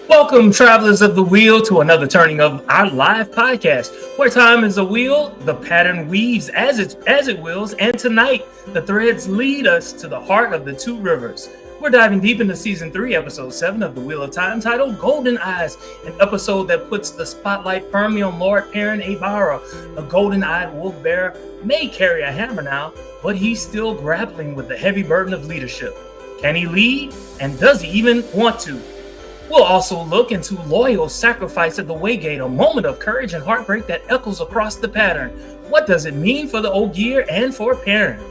Welcome, travelers of the wheel, to another turning of our live podcast, where time is a wheel, the pattern weaves as it wills, and tonight the threads lead us to the heart of the two rivers. We're diving deep into season 3, episode 7 of the Wheel of Time, titled Goldeneyes, an episode that puts the spotlight firmly on Lord Perrin Ibarra. The golden-eyed wolf bearer may carry a hammer now, but he's still grappling with the heavy burden of leadership. Can he lead? And does he even want to? We'll also look into Loial's sacrifice at the Waygate, a moment of courage and heartbreak that echoes across the pattern. What does it mean for the Ogier and for Perrin?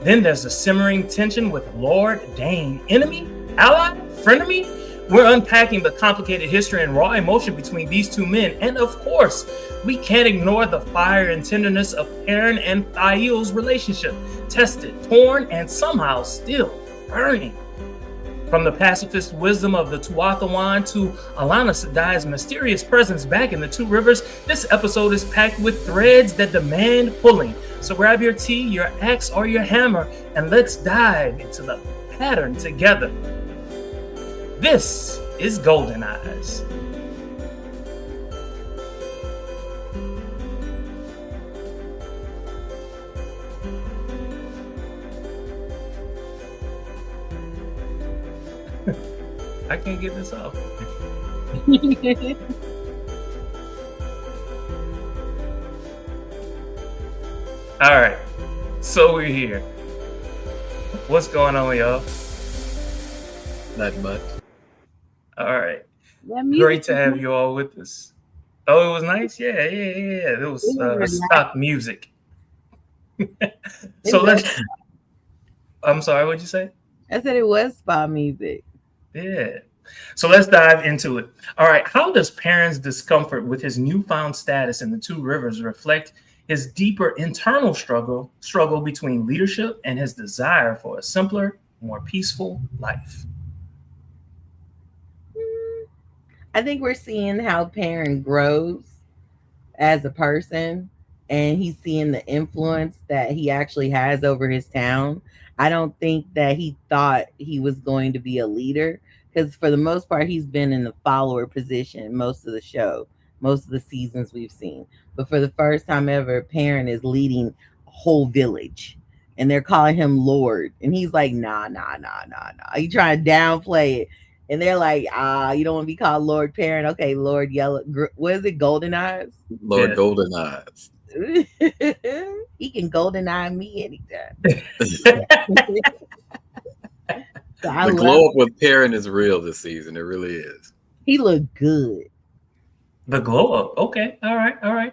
Then there's a simmering tension with Lord Dain. Enemy? Ally? Frenemy? We're unpacking the complicated history and raw emotion between these two men. And of course, we can't ignore the fire and tenderness of Perrin and Loial's relationship. Tested, torn, and somehow still burning. From the pacifist wisdom of the Tuatha'an to Alanna Maxim's mysterious presence back in the two rivers, this episode is packed with threads that demand pulling. So grab your tea, your axe, or your hammer, and let's dive into the pattern together. This is Goldeneyes. I can't get this off. All right, so we're here. What's going on, y'all? Not much. All right, great to have you all with us. Oh, it was nice. Yeah. It was stock music. So let's. I'm sorry. What'd you say? I said it was spa music. Yeah. So let's dive into it. All right. How does Perrin's discomfort with his newfound status in the two rivers reflect his deeper internal struggle between leadership and his desire for a simpler, more peaceful life? I think we're seeing how Perrin grows as a person, and he's seeing the influence that he actually has over his town. I don't think that he thought he was going to be a leader, because for the most part, he's been in the follower position most of the show, most of the seasons we've seen. But for the first time ever, Perrin is leading a whole village, and they're calling him Lord. And he's like, nah. He trying to downplay it. And they're like, you don't want to be called Lord Perrin. Okay, Lord Yellow. What is it, Goldeneyes? Lord Goldeneyes. He can golden eye me anytime. The glow up with Perrin is real this season. It really is. He looked good. The glow up. Okay. All right.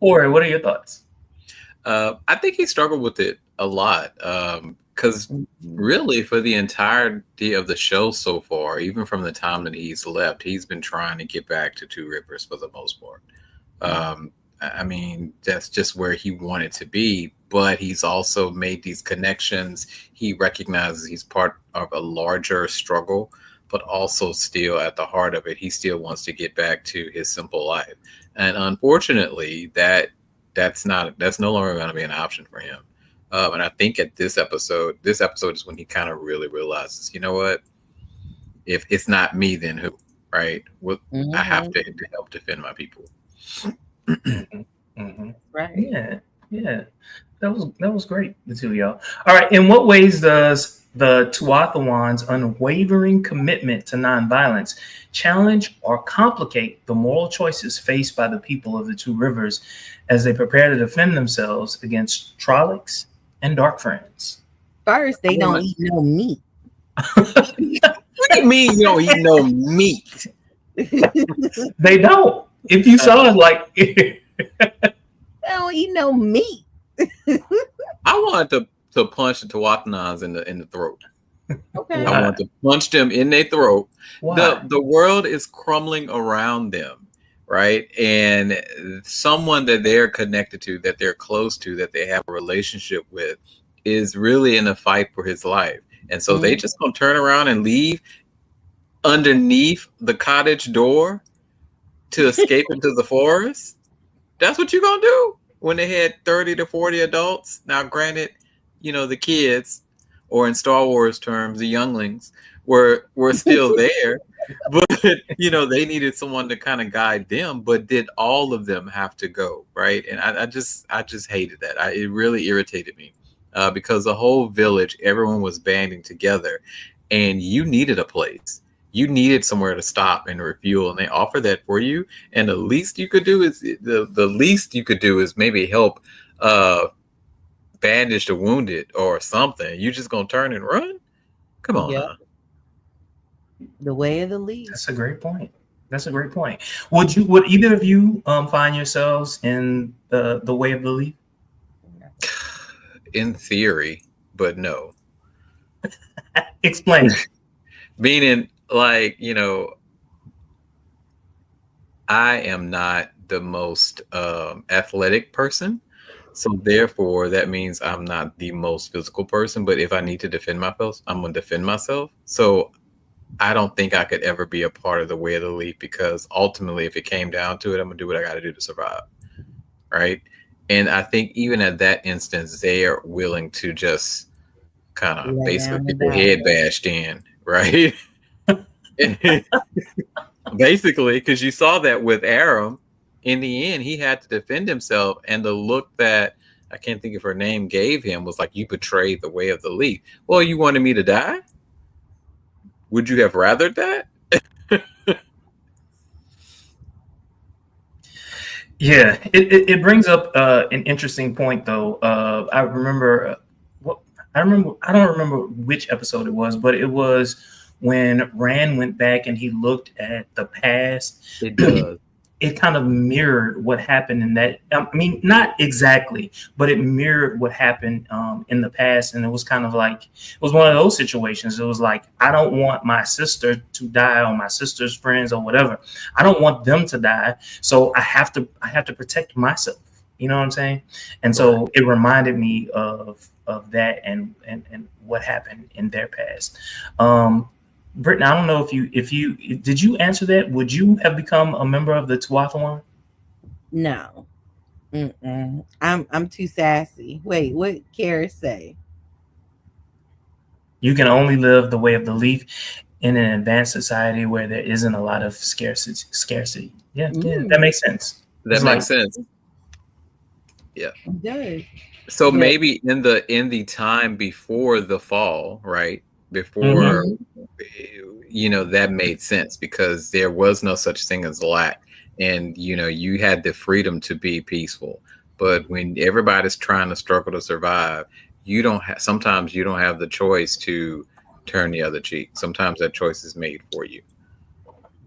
Corey, what are your thoughts? I think he struggled with it a lot. Because really, for the entirety of the show so far, even from the time that he's left, he's been trying to get back to Two Rivers for the most part. I mean, that's just where he wanted to be, but he's also made these connections. He recognizes he's part of a larger struggle, but also still at the heart of it, he still wants to get back to his simple life. And unfortunately, that's no longer going to be an option for him. And I think at this episode is when he kind of really realizes, you know what? If it's not me, then who? Right? I have to help defend my people. Right. Yeah. That was great, the two of y'all. All right. In what ways does the Tuatha'an's unwavering commitment to nonviolence challenge or complicate the moral choices faced by the people of the two rivers as they prepare to defend themselves against Trollocs and Dark Friends? First, they don't eat no meat. What do you mean you don't eat no meat? They don't. If you saw it, like they don't eat no meat. I wanted to punch the Tuatha'ans in the throat. Okay. I want to punch them in their throat. Why? The world is crumbling around them, right? And someone that they're connected to, that they're close to, that they have a relationship with, is really in a fight for his life. And so they just gonna turn around and leave underneath the cottage door to escape into the forest. That's what you're gonna do when they had 30 to 40 adults. Now, granted, the kids, or in Star Wars terms, the younglings, were still there. but they needed someone to kind of guide them. But did all of them have to go, right? And I just hated that. It really irritated me because the whole village, everyone was banding together, and you needed a place. You needed somewhere to stop and refuel, and they offer that for you. And the least you could do is maybe help bandage the wounded or something. You just gonna turn and run? Come on. Yep. The way of the least. That's a great point. Would either of you find yourselves in the way of the leaf? In theory, but no. Explain. Meaning, like, I am not the most athletic person. So therefore, that means I'm not the most physical person. But if I need to defend myself, I'm going to defend myself. So I don't think I could ever be a part of the way of the leaf, because ultimately, if it came down to it, I'm going to do what I got to do to survive. Right. And I think even at that instance, they are willing to just kind of basically get their head bashed in. Right. Basically, because you saw that with Aram. In the end, he had to defend himself, and the look that I can't think of her name gave him was like, "You betrayed the way of the leaf." Well, you wanted me to die? Would you have rathered that? Yeah, it brings up an interesting point, though. I don't remember which episode it was, but it was when Rand went back and he looked at the past. It does. It kind of mirrored what happened in that. I mean, not exactly, but it mirrored what happened in the past. And it was kind of like, it was one of those situations. It was like, I don't want my sister to die, or my sister's friends or whatever. I don't want them to die. So I have to protect myself. You know what I'm saying? And so it reminded me of that and what happened in their past. Brittany, I don't know if you did you answer that? Would you have become a member of the Tuatha'an? No. I'm too sassy. Wait, what Kara say? You can only live the way of the leaf in an advanced society where there isn't a lot of scarcity. Yeah, that makes sense. That makes sense. Yeah. It does. So maybe in the time before the fall, right? Before that made sense, because there was no such thing as lack, and you had the freedom to be peaceful. But when everybody's trying to struggle to survive, sometimes you don't have the choice to turn the other cheek. Sometimes that choice is made for you.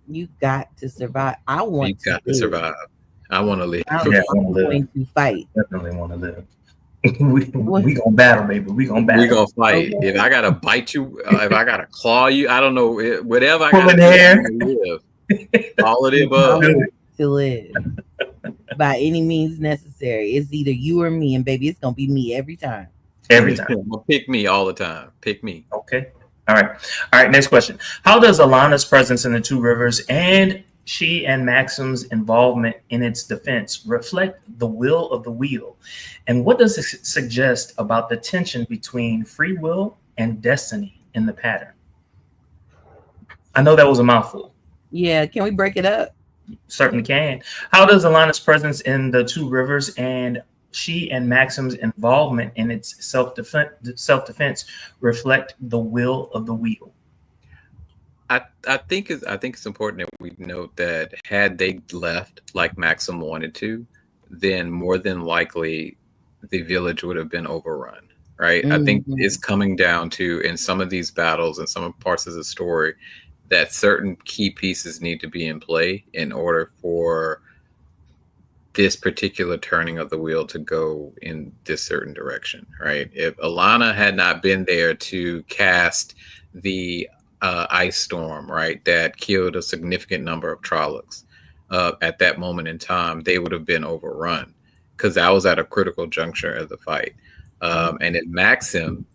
You got to survive. I want to survive. I want to live. I'm going to fight. Definitely want to live. we gonna battle, baby. We gonna battle. We gonna fight. Okay. If I gotta bite you, if I gotta claw you, I don't know, whatever I gotta do, all of the above. To live by any means necessary. It's either you or me, and baby, it's gonna be me every time. Every time. Pick me all the time. Pick me. Okay. All right. Next question. How does Alanna's presence in the Two Rivers and she and Maxim's involvement in its defense reflect the will of the wheel? And what does it suggest about the tension between free will and destiny in the pattern? I know that was a mouthful. Yeah, can we break it up? Certainly can. How does Alanna's presence in the Two Rivers and she and Maxim's involvement in its self-defense reflect the will of the wheel? I think it's important that we note that had they left like Maxim wanted to, then more than likely the village would have been overrun, right? I think it's coming down to, in some of these battles and some parts of the story, that certain key pieces need to be in play in order for this particular turning of the wheel to go in this certain direction, right? If Alanna had not been there to cast the ice storm, right, that killed a significant number of Trollocs at that moment in time, they would have been overrun, because that was at a critical juncture of the fight. And if Maxim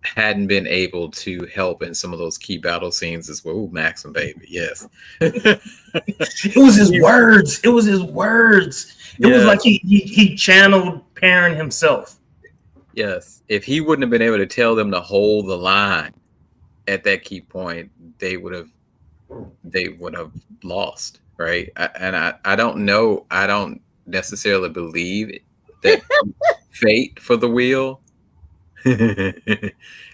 hadn't been able to help in some of those key battle scenes as well, Maxim, baby, yes. It was his words. It was like he channeled Perrin himself. Yes. If he wouldn't have been able to tell them to hold the line at that key point, they would have they would have lost, right? I don't know. I don't necessarily believe that fate for the wheel.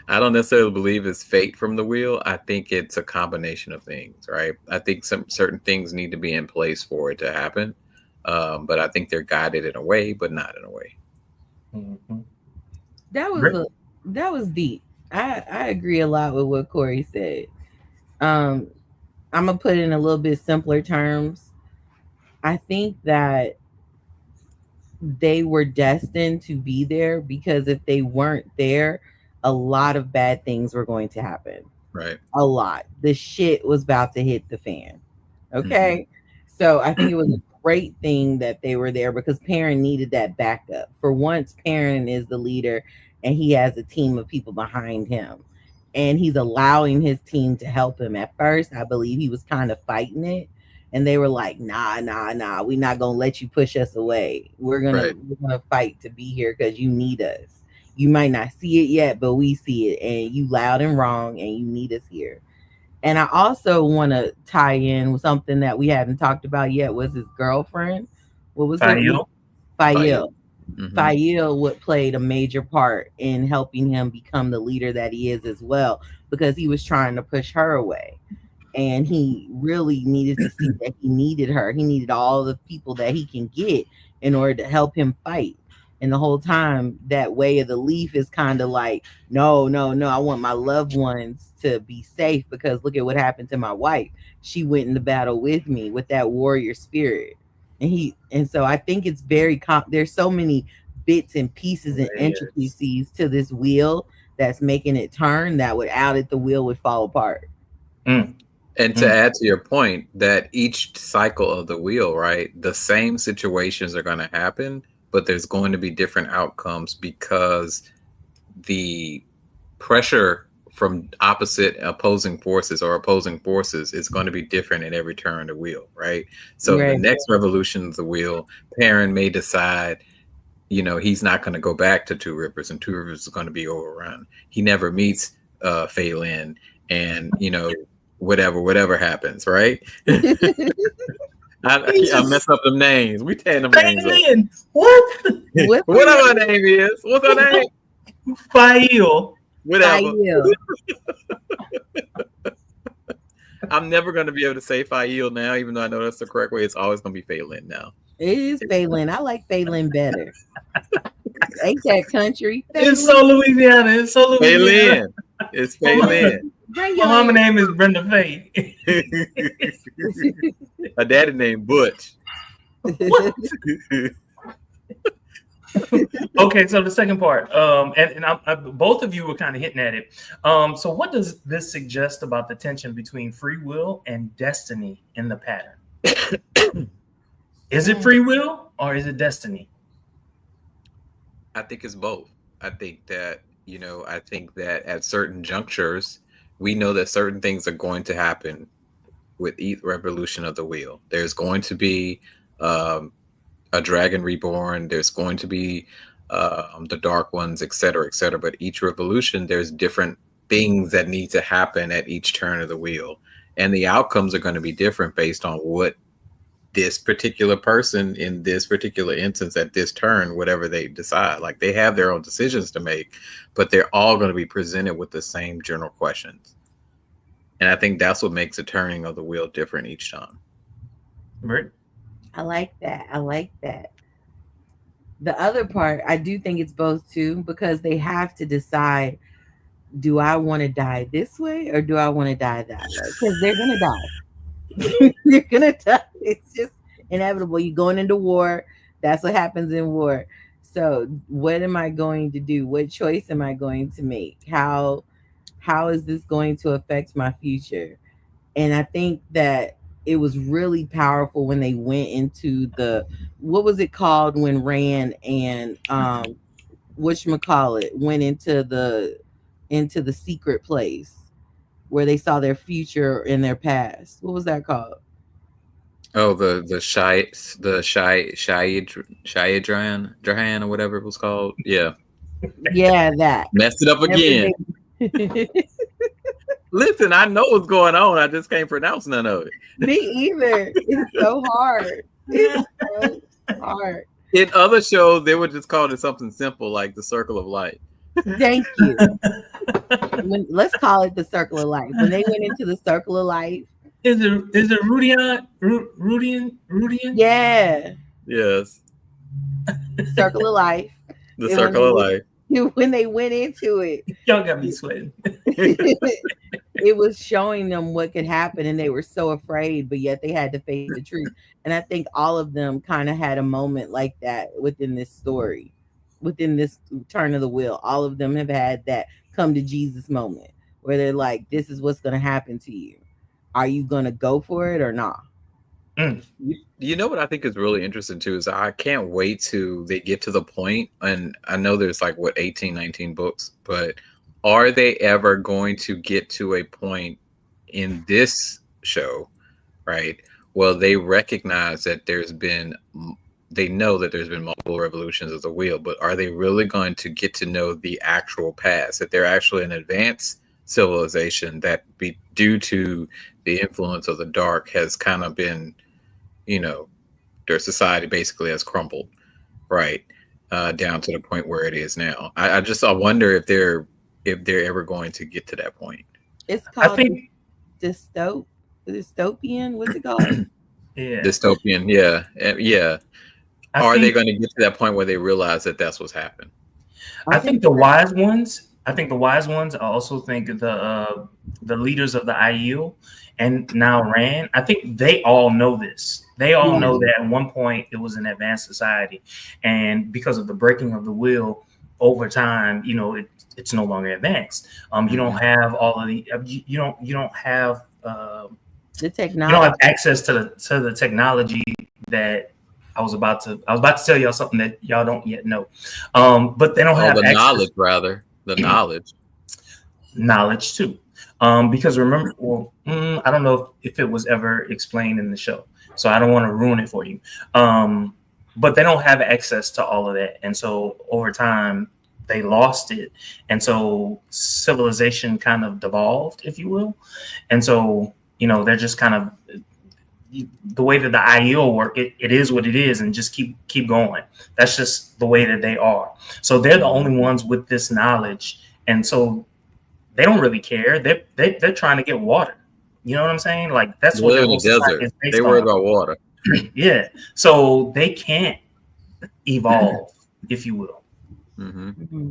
I don't necessarily believe it's fate from the wheel. I think it's a combination of things, right? I think some certain things need to be in place for it to happen, but I think they're guided in a way, but not in a way. Mm-hmm. That was deep. I agree a lot with what Corey said. Um, I'm gonna put it in a little bit simpler terms. I think that they were destined to be there because if they weren't there, a lot of bad things were going to happen. Right. A lot. The shit was about to hit the fan. Okay. Mm-hmm. So I think it was a great thing that they were there because Perrin needed that backup. For once, Perrin is the leader and he has a team of people behind him. And he's allowing his team to help him. At first, I believe he was kind of fighting it. And they were like, nah, we're not gonna let you push us away. We're gonna fight to be here because you need us. You might not see it yet, but we see it, and you loud and wrong, and you need us here. And I also want to tie in with something that we haven't talked about yet was his girlfriend. What was her name? Fael. Mm-hmm. Fael would played a major part in helping him become the leader that he is as well, because he was trying to push her away. And he really needed to see that he needed her. He needed all the people that he can get in order to help him fight. And the whole time, that way of the leaf is kind of like, no, I want my loved ones to be safe because look at what happened to my wife. She went into battle with me with that warrior spirit. And so I think it's very, there's so many bits and pieces and intricacies to this wheel that's making it turn that without it, the wheel would fall apart. Mm. And to add to your point, that each cycle of the wheel, right, the same situations are going to happen, but there's going to be different outcomes because the pressure from opposing forces is going to be different in every turn of the wheel, right? So the next revolution of the wheel, Perrin may decide, he's not going to go back to Two Rivers, and Two Rivers is going to be overrun. He never meets Phelan, and whatever happens, right? I mess up them names. We tear them names up. What? Whatever her name is. What's her name? Fael. Whatever. I'm never going to be able to say Fael now, even though I know that's the correct way. It's always going to be Phelan now. It is Phelan. I like Phelan better. Ain't that country? It's so Louisiana. Phelan. It's Phelan. My mama name is Brenda Faye. Her daddy named Butch. What? Okay, so the second part, and both of you were kind of hitting at it. So what does this suggest about the tension between free will and destiny in the pattern? Is it free will or is it destiny? I think it's both. I think that, at certain junctures, we know that certain things are going to happen with each revolution of the wheel. There's going to be a dragon reborn. There's going to be the dark ones, et cetera, et cetera. But each revolution, there's different things that need to happen at each turn of the wheel. And the outcomes are going to be different based on what this particular person in this particular instance at this turn, whatever they decide. Like, they have their own decisions to make, but they're all going to be presented with the same general questions. And I think that's what makes the turning of the wheel different each time. Right. I like that. The other part, I do think it's both too, because they have to decide, do I want to die this way or do I want to die that way? Because they're going to die. They're going to die. It's just inevitable. You're going into war. That's what happens in war. So what am I going to do? What choice am I going to make? How is this going to affect my future? And I think that it was really powerful when they went into what was it called when Rand and whatchamacallit went into the secret place where they saw their future and their past. What was that called? Oh, the Drahan or whatever it was called. Yeah. Yeah, that. Messed it up again. Listen, I know what's going on. I just can't pronounce none of it. Me either. It's so hard. It's so hard. In other shows, they would just call it something simple like the Circle of Life. Thank you. Let's call it the Circle of Life. When they went into the Circle of Life. Is it Rudian? Rudian? Yeah. Yes. Circle of Life. The Circle of Life. When they went into it, Y'all got me sweating. It was showing them what could happen, and they were so afraid, but yet they had to face the truth. And I think all of them kind of had a moment like that within this story, within this turn of the wheel. All of them have had that come to Jesus moment where they're like, this is what's going to happen to you. Are you going to go for it or not? You know what I think is really interesting too is I can't wait till they get to the point, and I know there's like 18, 19 books, but are they ever going to get to a point in this show, right? Well, they recognize that they know that there's been multiple revolutions of the wheel, but are they really going to get to know the actual past, that they're actually an advanced civilization that due to the influence of the dark has kind of been, their society basically has crumbled, right? Down to the point where it is now. I wonder if they're ever going to get to that point. It's called dystopian. What's it called? Yeah. Dystopian. Yeah. Are they going to get to that point where they realize that that's what's happened? I think the wise ones. I also think the leaders of the IEL and now Rand. I think they all know this. They all know that at one point it was an advanced society, and because of the breaking of the wheel over time, it's no longer advanced. You don't have all of the. You don't have the technology. You don't have access to the technology that. I was about to tell y'all something that y'all don't yet know, but they don't have the access. Knowledge, rather the knowledge too, because remember, I don't know if it was ever explained in the show, so I don't want to ruin it for you. But they don't have access to all of that, and so over time they lost it, and so civilization kind of devolved, if you will, and so they're just kind of. The way that the IEL work, it is what it is, and just keep going. That's just the way that they are. So they're the only ones with this knowledge, and so they don't really care. They're trying to get water. You know what I'm saying? Like that's what they're in the desert. They worry about water. Yeah. So they can't evolve, if you will. Mm-hmm. Mm-hmm.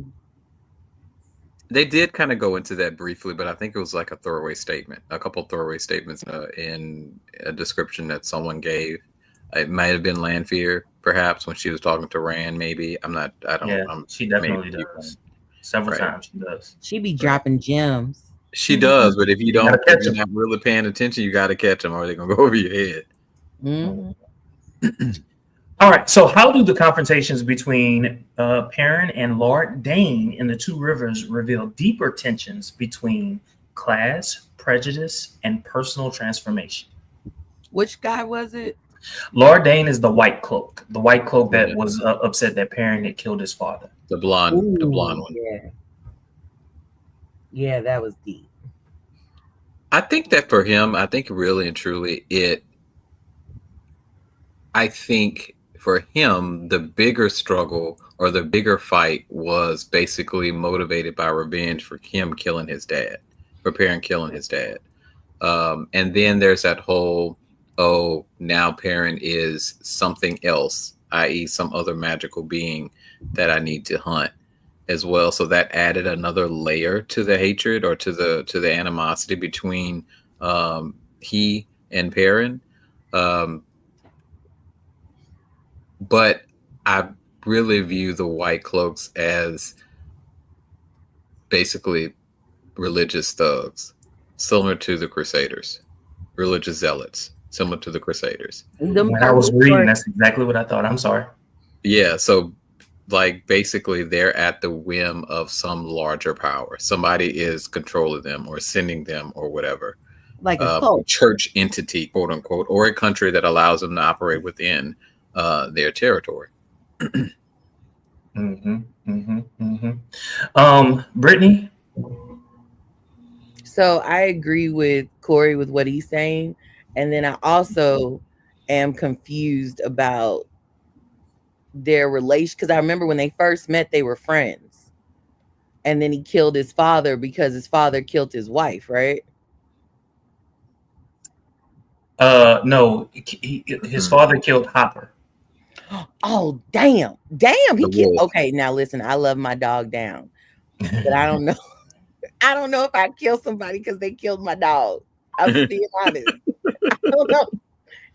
They did kind of go into that briefly, but I think it was like a couple throwaway statements in a description that someone gave. It might have been Lanfear, perhaps, when she was talking to Rand, maybe. I don't know. She definitely does. Several times she does. She be dropping gems. She does, but if you're not really paying attention, you got to catch them or they're going to go over your head. Mm-hmm. All right, so how do the confrontations between Perrin and Lord Dain in the Two Rivers reveal deeper tensions between class, prejudice, and personal transformation? Which guy was it? Lord Dain is the White Cloak. The White Cloak that was upset that Perrin had killed his father. The blonde one. Yeah, that was deep. I think that for him, really and truly for him, the bigger struggle or the bigger fight was basically motivated by revenge for him killing his dad, for Perrin killing his dad. And then there's that whole, now Perrin is something else, i.e. some other magical being that I need to hunt as well. So that added another layer to the hatred or to the animosity between he and Perrin. But I really view the White Cloaks as basically religious thugs, similar to the Crusaders, religious zealots, similar to the Crusaders. When I was reading, that's exactly what I thought. I'm sorry. Yeah, so like basically they're at the whim of some larger power. Somebody is controlling them or sending them or whatever. Like a cult. Church entity, quote unquote, or a country that allows them to operate within their territory. Brittany? So I agree with Corey with what he's saying. And then I also am confused about their relation, because I remember when they first met, they were friends. And then he killed his father because his father killed his wife, right? No, his father killed Hopper. Oh, damn. Damn, he The killed. wolf. Okay, now listen, I love my dog Down. But I don't know. I don't know if I kill somebody because they killed my dog. I'm just being honest. I don't know.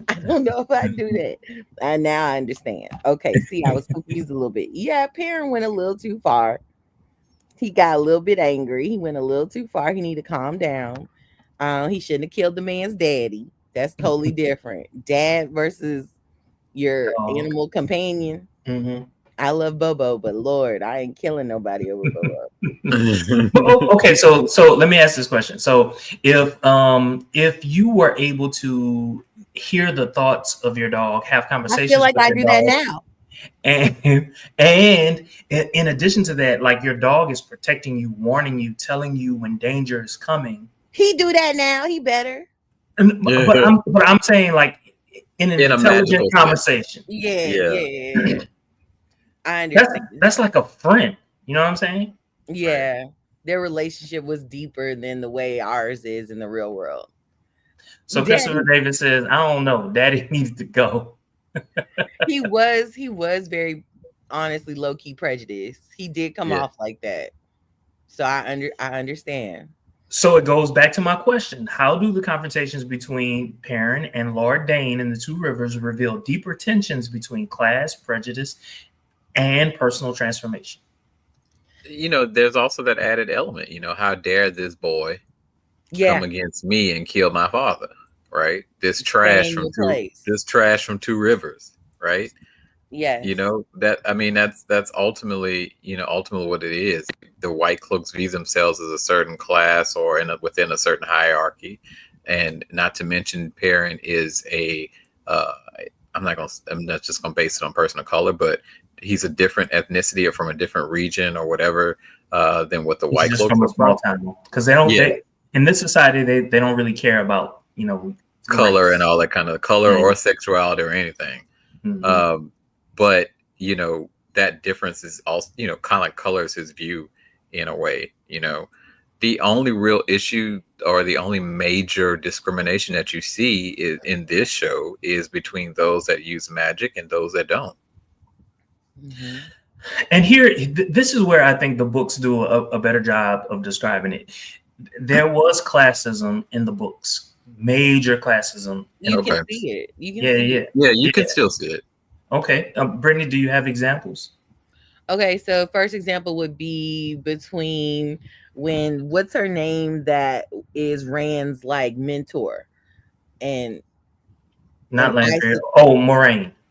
I don't know if I do that. And now I understand. Okay, see, I was confused a little bit. Yeah, Perrin went a little too far. He got a little bit angry. He went a little too far. He need to calm down. He shouldn't have killed the man's daddy. That's totally different. Dad versus your animal companion. Mm-hmm. I love Bobo, but Lord, I ain't killing nobody over Bobo. Okay, so let me ask this question. So if you were able to hear the thoughts of your dog, have conversations, I feel like with I your do dog, that now. and in addition to that, like your dog is protecting you, warning you, telling you when danger is coming. He do that now. He better. But I'm saying, like, in an intelligent conversation. Yeah. I understand. That's like a friend. You know what I'm saying? Yeah. Right. Their relationship was deeper than the way ours is in the real world. So Christopher Davis says, I don't know. Daddy needs to go. He was very honestly low-key prejudiced. He did come off like that. So I understand. So it goes back to my question. How do the confrontations between Perrin and Lord Dain in the Two Rivers reveal deeper tensions between class, prejudice, and personal transformation? You know, there's also that added element, you know, how dare this boy come against me and kill my father, right? This trash from Two Rivers, right? Yes. You know, that, I mean, that's ultimately what it is. The White Cloaks view themselves as a certain class or within a certain hierarchy. And not to mention Perrin is I'm not just gonna base it on person of color, but he's a different ethnicity or from a different region or whatever than what the White Cloaks from a small town. Because they don't in this society they don't really care about, color and all that kind of color or sexuality or anything. Mm-hmm. But that difference is also kind of like colors his view in a way. The only real issue or the only major discrimination that you see in this show is between those that use magic and those that don't. Mm-hmm. And here, this is where I think the books do a better job of describing it. There was classism in the books, major classism. You can see it. You can see it. Yeah, you can still see it. Okay. Brittany, do you have examples? Okay, so first example would be between what's her name that is Rand's like mentor, and not Landry.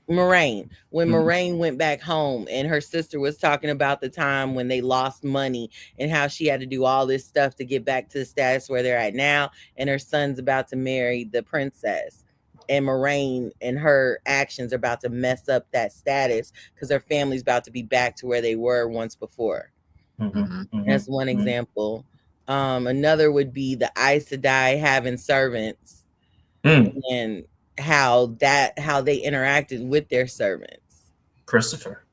Moraine. When Moraine went back home and her sister was talking about the time when they lost money and how she had to do all this stuff to get back to the status where they're at now, and her son's about to marry the princess, and Moraine and her actions are about to mess up that status because her family's about to be back to where they were once before. That's one example. Another would be the Aes Sedai having servants and how they interacted with their servants. Christopher.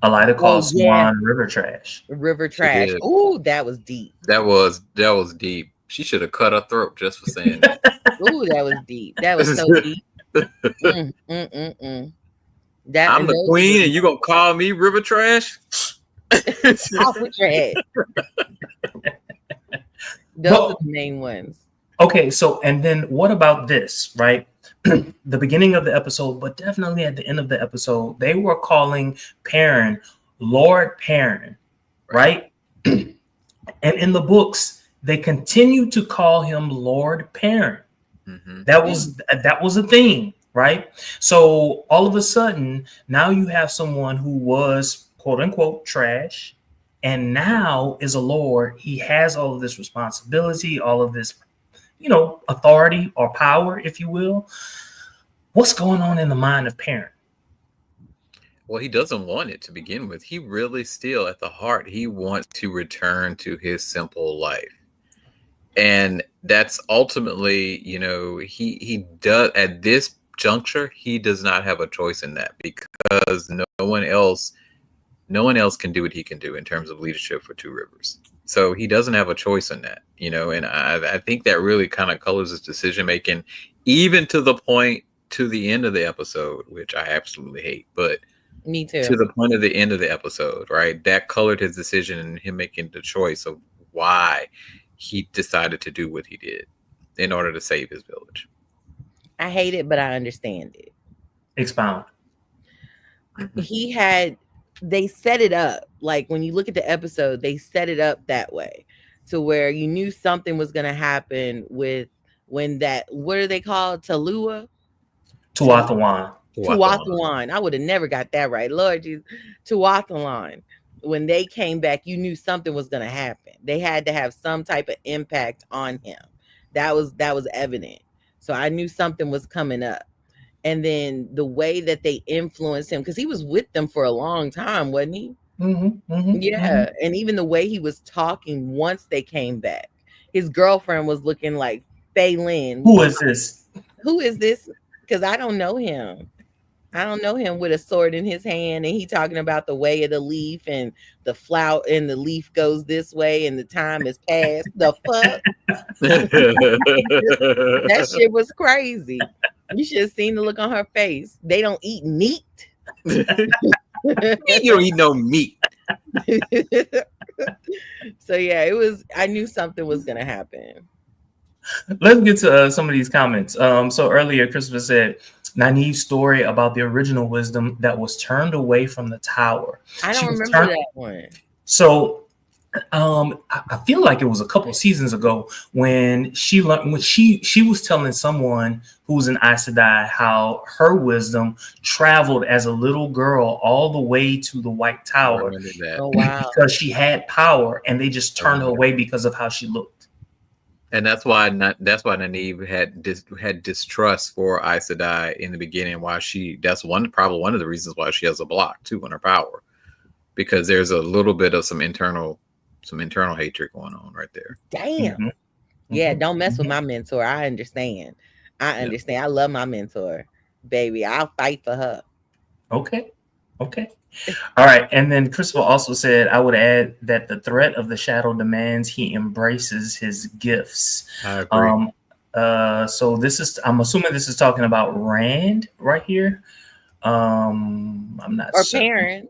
Alanna calls Swan river trash. River trash. Ooh, that was deep. That was deep. She should have cut her throat just for saying that. Ooh, that was deep. That was so deep. I'm the queen and you gonna call me river trash? Off with your head. Those are the main ones. Okay, so and then what about this, right? The beginning of the episode, but definitely at the end of the episode, they were calling Perrin Lord Perrin, right? And in the books, they continue to call him Lord Perrin. Mm-hmm. That was a thing, right? So all of a sudden, now you have someone who was quote unquote trash, and now is a lord. He has all of this responsibility, all of this, authority or power, if you will. What's going on in the mind of Perrin? Well, he doesn't want it to begin with. He really still, at the heart, he wants to return to his simple life. And that's ultimately, he does at this juncture, he does not have a choice in that, because no one else can do what he can do in terms of leadership for Two Rivers. So he doesn't have a choice in that, and I think that really kind of colors his decision making, even to the point to the end of the episode, which I absolutely hate, but me too. To the point of the end of the episode, right? That colored his decision and him making the choice of why he decided to do what he did in order to save his village. I hate it, but I understand it. Expound. They set it up, like when you look at the episode, they set it up that way to where you knew something was going to happen when that, what are they called? Tuatha'an. I would have never got that right. Lord Jesus. Tuatha'an. When they came back, you knew something was going to happen. They had to have some type of impact on him. That was evident. So I knew something was coming up. And then the way that they influenced him, because he was with them for a long time, wasn't he? Yeah. And even the way he was talking once they came back, his girlfriend was looking like Phelan. Who is this? Because I don't know him. I don't know him with a sword in his hand, and he talking about the way of the leaf and the flower, and the leaf goes this way and the time is past. The fuck? That shit was crazy. You should have seen the look on her face. They don't eat meat. You don't eat no meat. So yeah, I knew something was gonna happen. Let's get to some of these comments. So earlier, Christopher said, Nynaeve's story about the original wisdom that was turned away from the tower. I don't remember that one. So I feel like it was a couple of seasons ago when she was telling someone who was an Aes Sedai how her wisdom traveled as a little girl all the way to the White Tower. Oh, wow. Because she had power, and they just turned her away because of how she looked. And that's why Nynaeve had distrust for Aes Sedai in the beginning. That's probably one of the reasons why she has a block too on her power, because there's a little bit of some internal hatred going on right there. Damn. Yeah, don't mess with my mentor. I understand. I love my mentor, baby. I'll fight for her. Okay. All right. And then Christopher also said, I would add that the threat of the shadow demands he embraces his gifts. I agree. So I'm assuming this is talking about Rand right here. I'm not or certain. Perrin.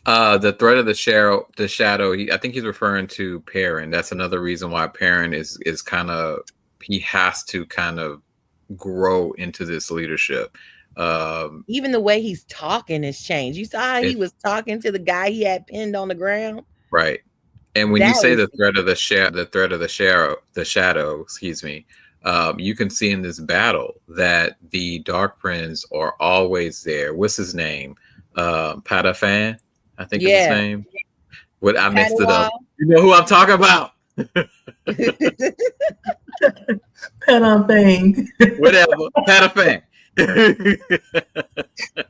The threat of the shadow. I think he's referring to Perrin. That's another reason why Perrin is kind of, he has to kind of grow into this leadership. Even the way he's talking has changed. You saw how he was talking to the guy he had pinned on the ground, right? And when you say the threat of the shadow, excuse me, you can see in this battle that the Dark Prince are always there. What's his name? Tuatha'an, I think is his name. What I messed it up. You know who I'm talking about? Tuatha'an. Whatever. Tuatha'an.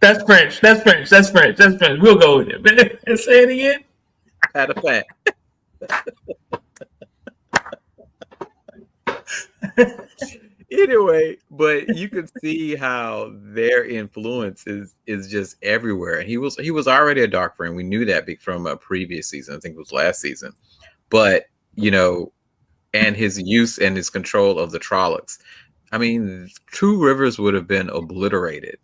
That's French. We'll go with it. Say it again. Tuatha'an. Anyway, but you can see how their influence is just everywhere. And he was already a Dark Friend. We knew that from a previous season. I think it was last season. But and his use and his control of the Trollocs. I mean, Two Rivers would have been obliterated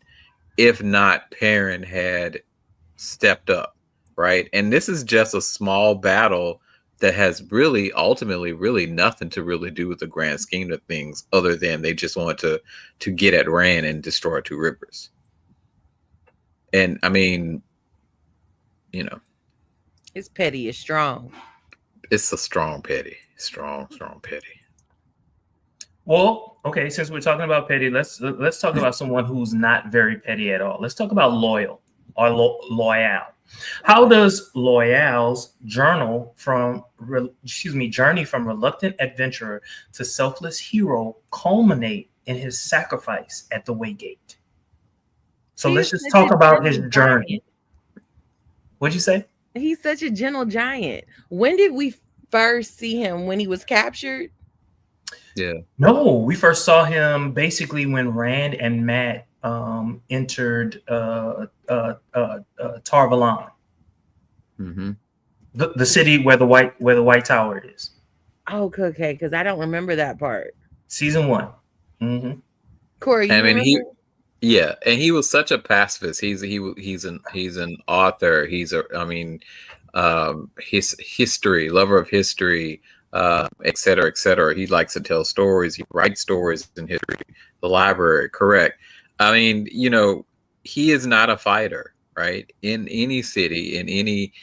if not Perrin had stepped up, right? And this is just a small battle that has really, ultimately, really nothing to really do with the grand scheme of things, other than they just want to get at Rand and destroy Two Rivers. And I mean, his petty is strong. It's a strong petty. Strong petty. Well, okay, since we're talking about petty, let's talk about someone who's not very petty at all. Let's talk about Loial or Loial. How does Loial's journey from reluctant adventurer to selfless hero culminate in his sacrifice at the Waygate? So let's just talk about his journey. What'd you say? He's such a gentle giant. When did we first see him when he was captured? Yeah. No, we first saw him basically when Rand and Matt entered Tarvalon, Mm-hmm. the city where the White Tower is. Oh, okay, because I don't remember that part. Season 1. Mm-hmm. Corey, you remember? Yeah, and he was such a pacifist. He's an author. His history, lover of history, et cetera, et cetera. He likes to tell stories. He writes stories in history, the library. Correct. I mean, he is not a fighter, right? In any city, in any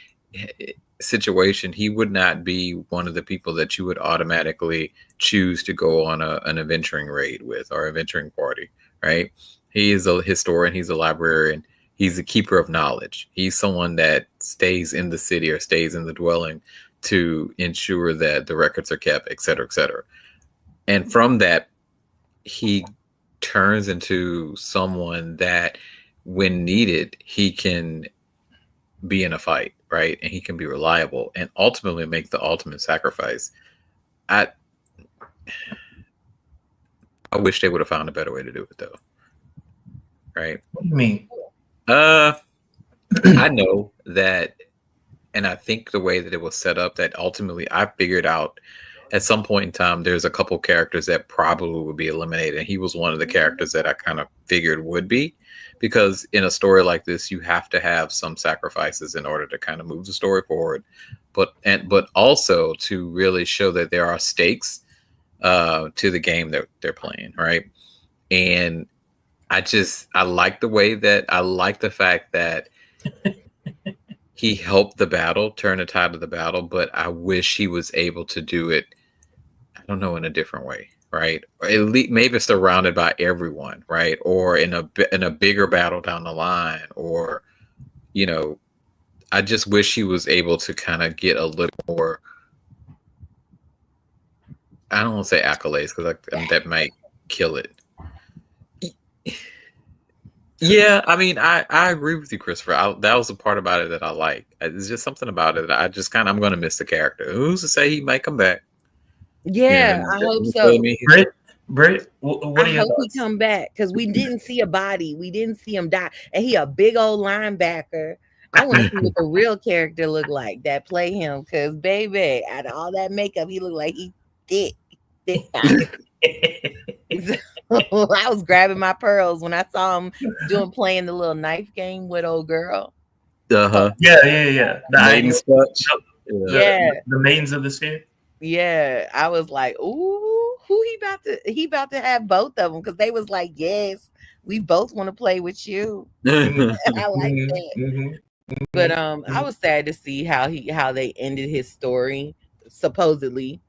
situation, he would not be one of the people that you would automatically choose to go on an adventuring raid with or adventuring party, right? He is a historian. He's a librarian. He's a keeper of knowledge. He's someone that stays in the city or stays in the dwelling to ensure that the records are kept, et cetera, et cetera. And from that, he turns into someone that, when needed, he can be in a fight, right? And he can be reliable and ultimately make the ultimate sacrifice. I wish they would have found a better way to do it, though. Right? What do you mean? I know that, and I think the way that it was set up, that ultimately I figured out at some point in time, there's a couple characters that probably would be eliminated. And he was one of the characters that I kind of figured would be, because in a story like this, you have to have some sacrifices in order to kind of move the story forward, but also to really show that there are stakes to the game that they're playing, right? And I like the fact that he helped the battle, turn the tide of the battle, but I wish he was able to do it, I don't know, in a different way, right? Or at least maybe surrounded by everyone, right? Or in a bigger battle down the line, or, I just wish he was able to kind of get a little more, I don't want to say accolades, because that might kill it. Yeah, I mean, I agree with you, Christopher. That was the part about it that I like. There's just something about it that I just I'm going to miss the character. Who's to say he might come back? Yeah, I hope so. Britt, what I hope he come back, because we didn't see a body. We didn't see him die. And he a big old linebacker. I want to see what the real character look like that play him, because, baby, out of all that makeup, he looked like he thick. I was grabbing my pearls when I saw him playing the little knife game with old girl. Yeah. The Maiden's touch. The Maidens of the Sphere. Yeah, I was like, ooh, who he about to have both of them, because they was like, yes, we both want to play with you. I like that. But I was sad to see how they ended his story. Supposedly,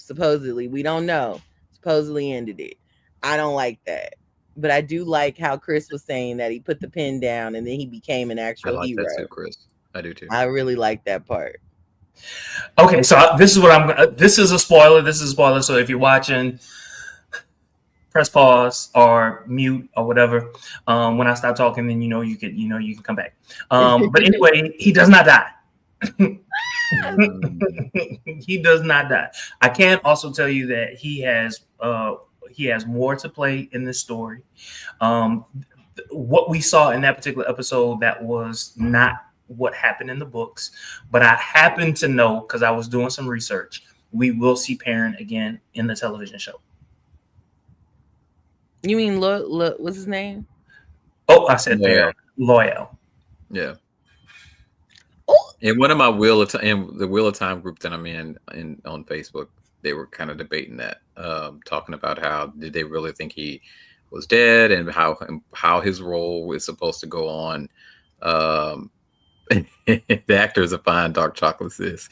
we don't know. Supposedly ended it. I don't like that, but I do like how Chris was saying that he put the pen down and then he became an actual hero. That too, Chris. I do too. I really like that part. Okay, so this is a spoiler. This is a spoiler. So if you're watching, press pause or mute or whatever. When I stop talking, then you can come back. But anyway, he does not die. He does not die. I can also tell you that he has more to play in this story. What we saw in that particular episode, that was not what happened in the books, but I happen to know, because I was doing some research, we will see Perrin again in the television show. You mean what's his name? Oh, I said Perrin. Loial. Yeah. Oh. In one of my the Wheel of Time group that I'm in on Facebook, they were kind of debating that, talking about how did they really think he was dead, and how his role is supposed to go on. The actor is a fine dark chocolate sis.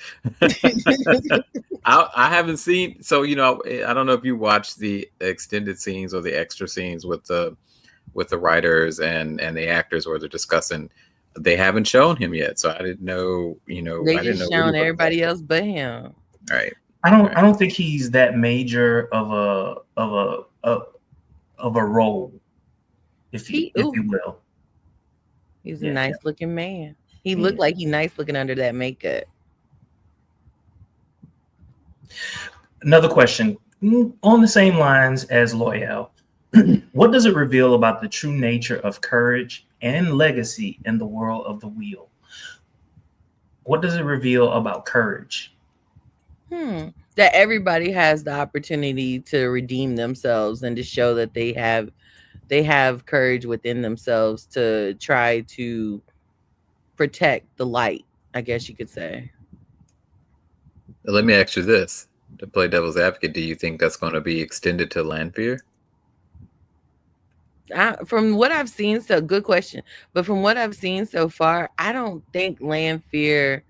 I haven't seen, so I don't know if you watched the extended scenes or the extra scenes with the writers and the actors where they're discussing. They haven't shown him yet, so I didn't know. They just shown everybody else but him. All right. I don't think he's that major of a role, if you will. He's a nice looking man. He looked like he's nice looking under that makeup. Another question on the same lines as Loial. What does it reveal about the true nature of courage and legacy in the world of the wheel? What does it reveal about courage? That everybody has the opportunity to redeem themselves and to show that they have courage within themselves to try to protect the light, I guess you could say. Let me ask you this. To play devil's advocate, do you think that's going to be extended to Lanfear? From what I've seen, so good question. But from what I've seen so far, I don't think Lanfear.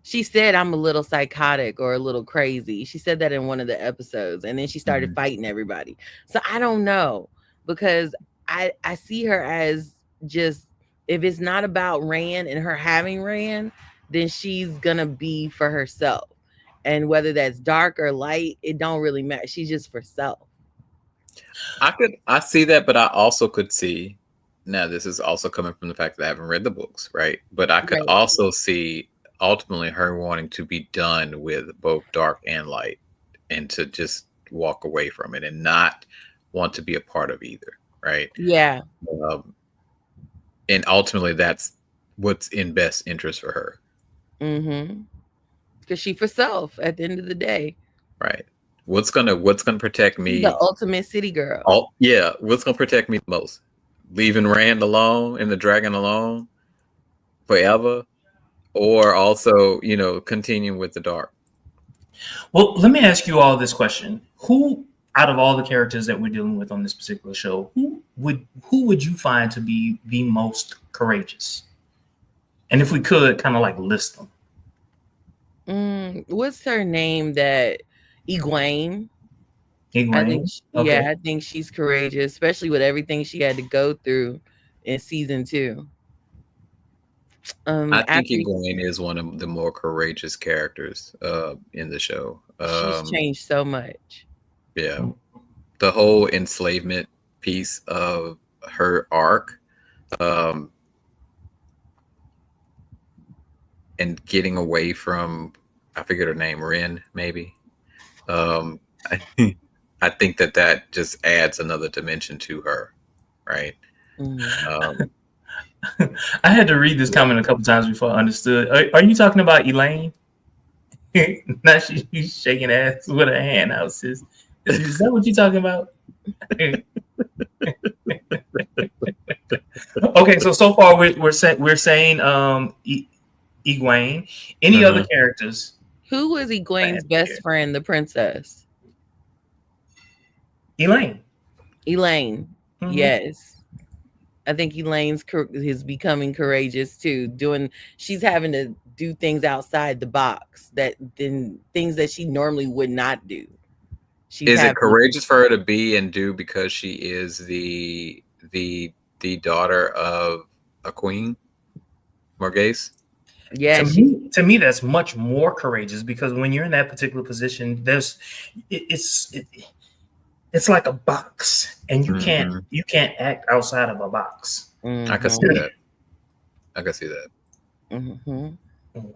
She said I'm a little psychotic or a little crazy. She said that in one of the episodes, and then she started fighting everybody. So I don't know, because I see her as just, if it's not about Rand and her having Rand, then she's gonna be for herself. And whether that's dark or light, it don't really matter. She's just for self. I see that, but I also could see, now this is also coming from the fact that I haven't read the books, right? But I could also see ultimately her wanting to be done with both dark and light, and to just walk away from it and not want to be a part of either, right? Yeah. And ultimately that's what's in best interest for her. Because she for self at the end of the day. Right. What's gonna protect me? The ultimate city girl. What's gonna protect me the most? Leaving Rand alone and the dragon alone forever, or also, continuing with the dark? Well, let me ask you all this question: who, out of all the characters that we're dealing with on this particular show, who would you find to be the most courageous? And if we could kind of like list them. What's her name? That Egwene. I think she's courageous, especially with everything she had to go through in season 2. I think Egwene is one of the more courageous characters in the show. She's changed so much. Yeah. The whole enslavement piece of her arc, and getting away from, I forget her name, Ren, maybe. I think that just adds another dimension to her, right? I had to read this comment a couple times before I understood. Are you talking about Elaine? Now she's shaking ass with her hand out, sis. Is that what you're talking about? Okay, so far we're saying Egwene. Any other characters? Who was Egwene's best friend, the princess? Elaine. Yes. I think Elaine's is becoming courageous too. She's having to do things outside the box, things that she normally would not do. Is it courageous for her to be and do because she is the daughter of a queen, Morghese? Yeah. To me, that's much more courageous, because when you're in that particular position, it's like a box, and you can't act outside of a box. I can see that.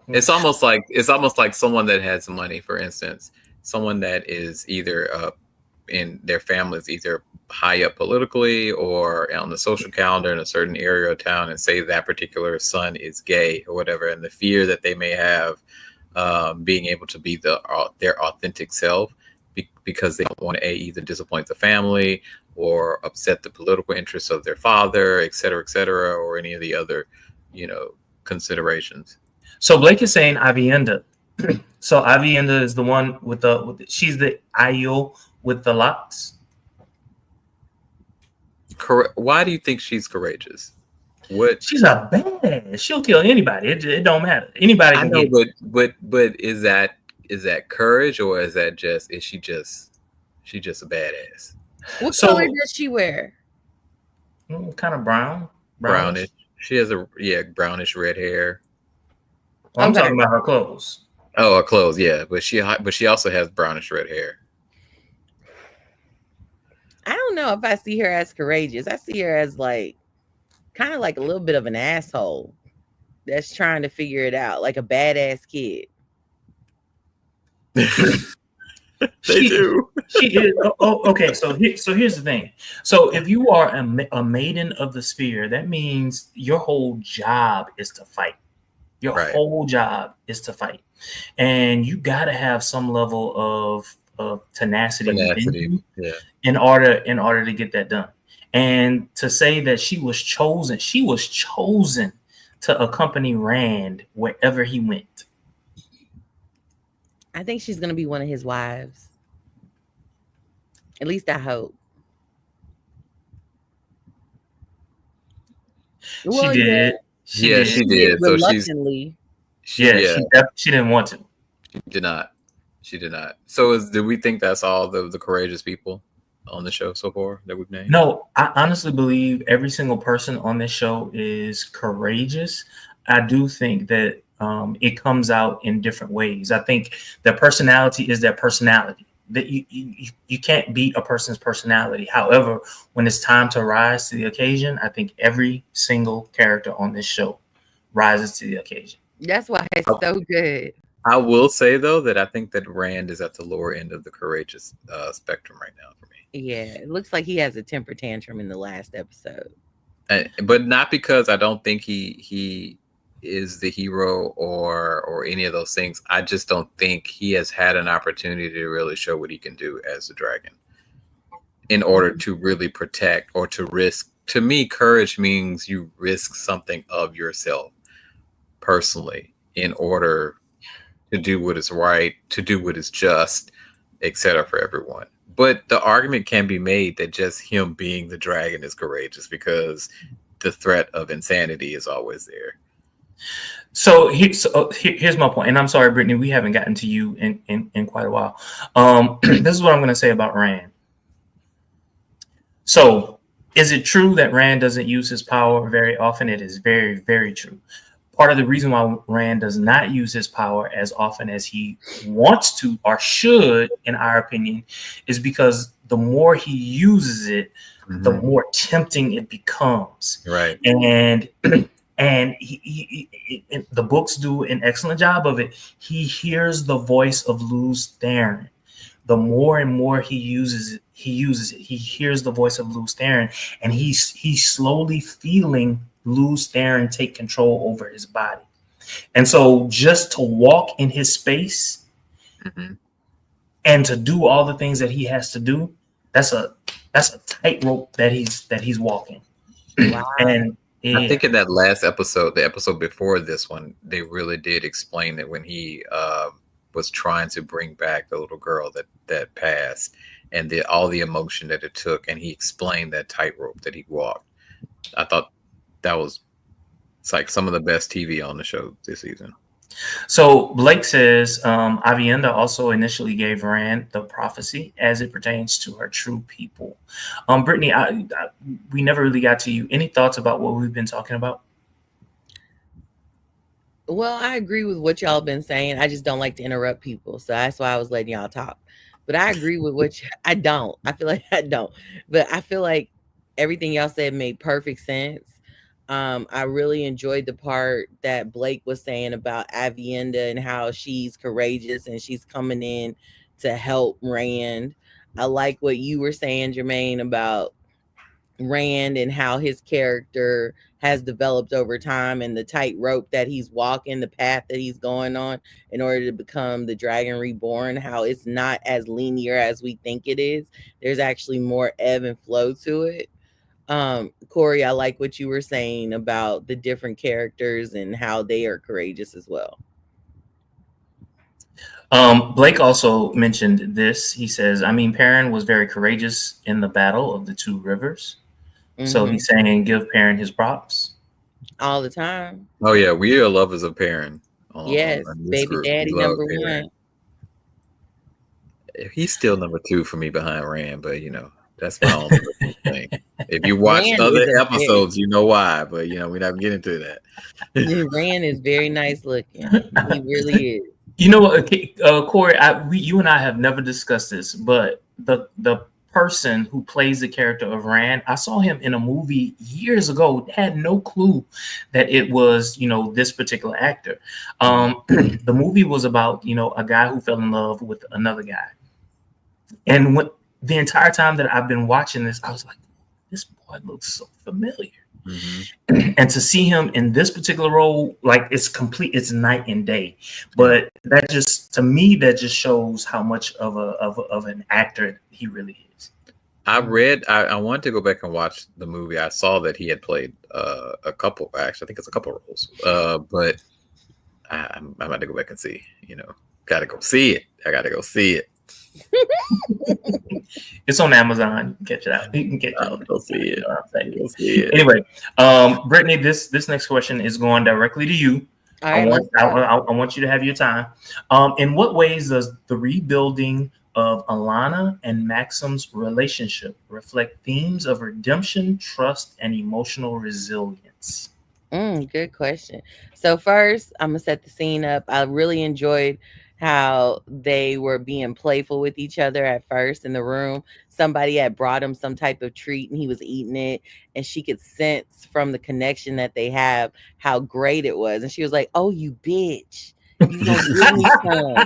It's almost like someone that has money, for instance, someone that is either in their family is either high up politically or on the social calendar in a certain area of town, and say that particular son is gay or whatever, and the fear that they may have being able to be their authentic self, because they don't want to either disappoint the family or upset the political interests of their father, et cetera, or any of the other, considerations. So Blake is saying Avienda. So Avienda is the one with she's the Aiel with the locks. Why do you think she's courageous? She's a badass. She'll kill anybody. It don't matter. Anybody can get. But is that courage, or is she just a badass? What color does she wear? Kind of brownish. She has brownish red hair. Well, I'm talking about her clothes. Oh, her clothes, yeah, but she also has brownish red hair. I don't know if I see her as courageous. I see her as kind of like a little bit of an asshole that's trying to figure it out, like a badass kid. They do. She is. Okay. So here's the thing. So if you are a maiden of the sphere, that means your whole job is to fight. Your whole job is to fight, and you got to have some level of tenacity within you, in order to get that done. And to say that she was chosen to accompany Rand wherever he went. I think she's going to be one of his wives. At least I hope. Well, she did. Yeah. She did. So reluctantly. She didn't want to. She did not. So do we think that's all the courageous people on the show so far that we've named? No, I honestly believe every single person on this show is courageous. I do think that it comes out in different ways. I think their personality is their personality. That you can't beat a person's personality. However, when it's time to rise to the occasion, I think every single character on this show rises to the occasion. That's why it's so good. I will say though that I think that Rand is at the lower end of the courageous spectrum right now for me. Yeah, it looks like he has a temper tantrum in the last episode. But not because I don't think he is the hero or any of those things. I just don't think he has had an opportunity to really show what he can do as a dragon in order to really protect or to risk. To me, courage means you risk something of yourself personally in order to do what is right, to do what is just, etc. for everyone. But the argument can be made that just him being the dragon is courageous because the threat of insanity is always there. So here's my point, and I'm sorry, Brittany, we haven't gotten to you in quite a while. This is what I'm going to say about Rand. So, is it true that Rand doesn't use his power very often? It is very, very true. Part of the reason why Rand does not use his power as often as he wants to or should, in our opinion, is because the more he uses it, the more tempting it becomes. Right. And the books do an excellent job of it. He hears the voice of Lews Therin. The more and more he uses it. He hears the voice of Lews Therin, and he's slowly feeling Lews Therin take control over his body. And so just to walk in his space and to do all the things that he has to do, that's a tightrope that he's walking. Wow. And I think in that last episode, the episode before this one, they really did explain that when he was trying to bring back the little girl that passed and all the emotion that it took, and he explained that tightrope that he walked. I thought it's like some of the best TV on the show this season. So Blake says Avienda also initially gave Rand the prophecy as it pertains to her true people. Brittany, we never really got to you. Any thoughts about what we've been talking about? Well, I agree with what y'all been saying. I just don't like to interrupt people, so that's why I was letting y'all talk. But I agree with I don't. I feel like I don't. But I feel like everything y'all said made perfect sense. I really enjoyed the part that Blake was saying about Avienda and how she's courageous and she's coming in to help Rand. I like what you were saying, Jermaine, about Rand and how his character has developed over time and the tightrope that he's walking, the path that he's going on in order to become the Dragon Reborn, how it's not as linear as we think it is. There's actually more ebb and flow to it. Corey, I like what you were saying about the different characters and how they are courageous as well. Blake also mentioned this. He says, Perrin was very courageous in the battle of the two rivers. So he's saying give Perrin his props. All the time. Oh yeah, we are lovers of Perrin. Yes, baby group. Daddy number Perrin. 1. He's still number 2 for me behind Rand, but that's my own thing. If you watch other episodes, you know why, but we're not getting into that. Rand is very nice looking. He really is. You know what, Corey, you and I have never discussed this, but the person who plays the character of Rand, I saw him in a movie years ago, had no clue that it was, this particular actor. The movie was about, a guy who fell in love with another guy. And the entire time that I've been watching this, I was like, this boy looks so familiar. Mm-hmm. And to see him in this particular role, like it's night and day. But that just shows how much of an actor he really is. I wanted to go back and watch the movie. I saw that he had played a couple, actually, I think it's a couple roles. But I'm about to go back and see, gotta go see it. I gotta go see it. It's on Amazon. You can catch it out. You can catch it. Go see it. Go see it. Anyway, Brittany, this next question is going directly to you. Right, I want you to have your time. In what ways does the rebuilding of Alanna and Maxim's relationship reflect themes of redemption, trust, and emotional resilience? Good question. So first, I'm gonna set the scene up. I really enjoyed how they were being playful with each other at first in the room. Somebody had brought him some type of treat and he was eating it, and she could sense from the connection that they have how great it was. And she was like, "Oh, you bitch, you gonna give me some?"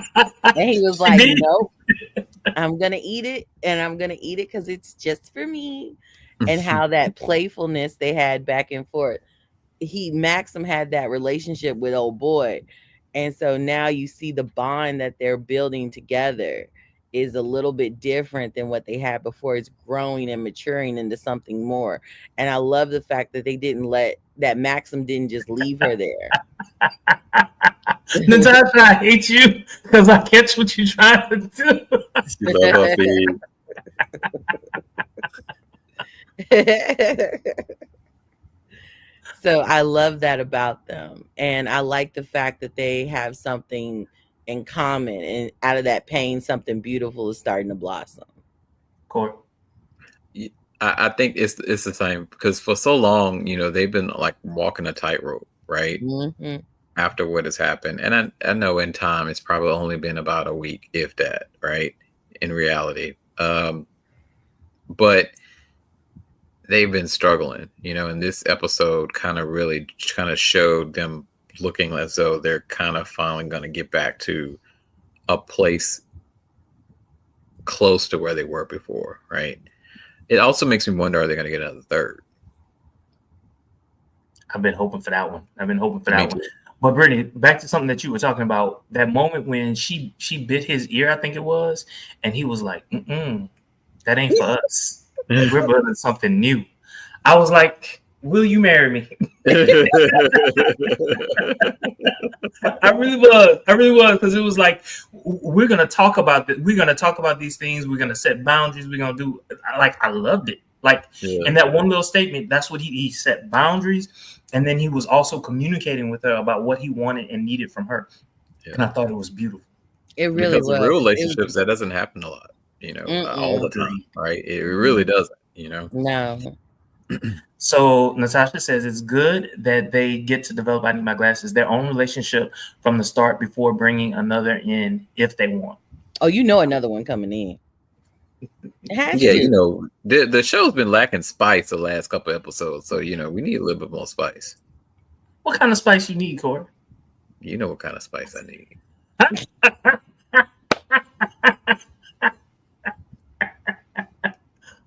And he was like, "Nope, I'm gonna eat it, and I'm gonna eat it because it's just for me." And how that playfulness they had back and forth. Maxim had that relationship with old boy. And so now you see the bond that they're building together is a little bit different than what they had before. It's growing and maturing into something more. And I love the fact that that Maxim didn't just leave her there. Natasha, I hate you because I catch what you're trying to do. You love her feed. So I love that about them. And I like the fact that they have something in common. And out of that pain, something beautiful is starting to blossom. Cool. I think it's the same because for so long, they've been like walking a tightrope, right? Mm-hmm. After what has happened. And I know in time, it's probably only been about a week, if that, right? In reality. But they've been struggling, and this episode kind of showed them looking as though they're kind of finally going to get back to a place close to where they were before, right? It also makes me wonder, are they going to get another third? I've been hoping for that one. But Brittany, back to something that you were talking about, that moment when she bit his ear, I think it was, and he was like, that ain't for us. We're building something new. I was like, will you marry me? I really was, because it was like, we're gonna talk about that. We're gonna talk about these things. We're gonna set boundaries. We're gonna do. I loved it. In that one little statement, that's what he set boundaries, and then he was also communicating with her about what he wanted and needed from her, and I thought it was beautiful. It really was. In real relationships, that doesn't happen a lot. All the time, right? It really doesn't, No. So Natasha says it's good that they get to develop, I need my glasses, their own relationship from the start before bringing another in if they want. Oh, another one coming in. It has to. The show's been lacking spice the last couple episodes, so we need a little bit more spice. What kind of spice you need, Corey? You know what kind of spice I need.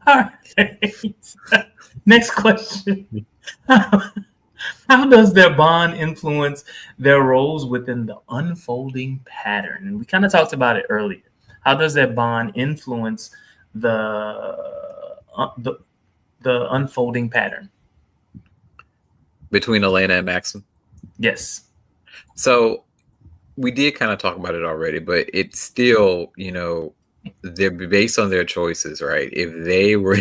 All right. Next question. How does their bond influence their roles within the unfolding pattern? And we kind of talked about it earlier. How does their bond influence the unfolding pattern? Between Alanna and Maxim? Yes. So we did kind of talk about it already, but it's still, they're based on their choices, right? If they were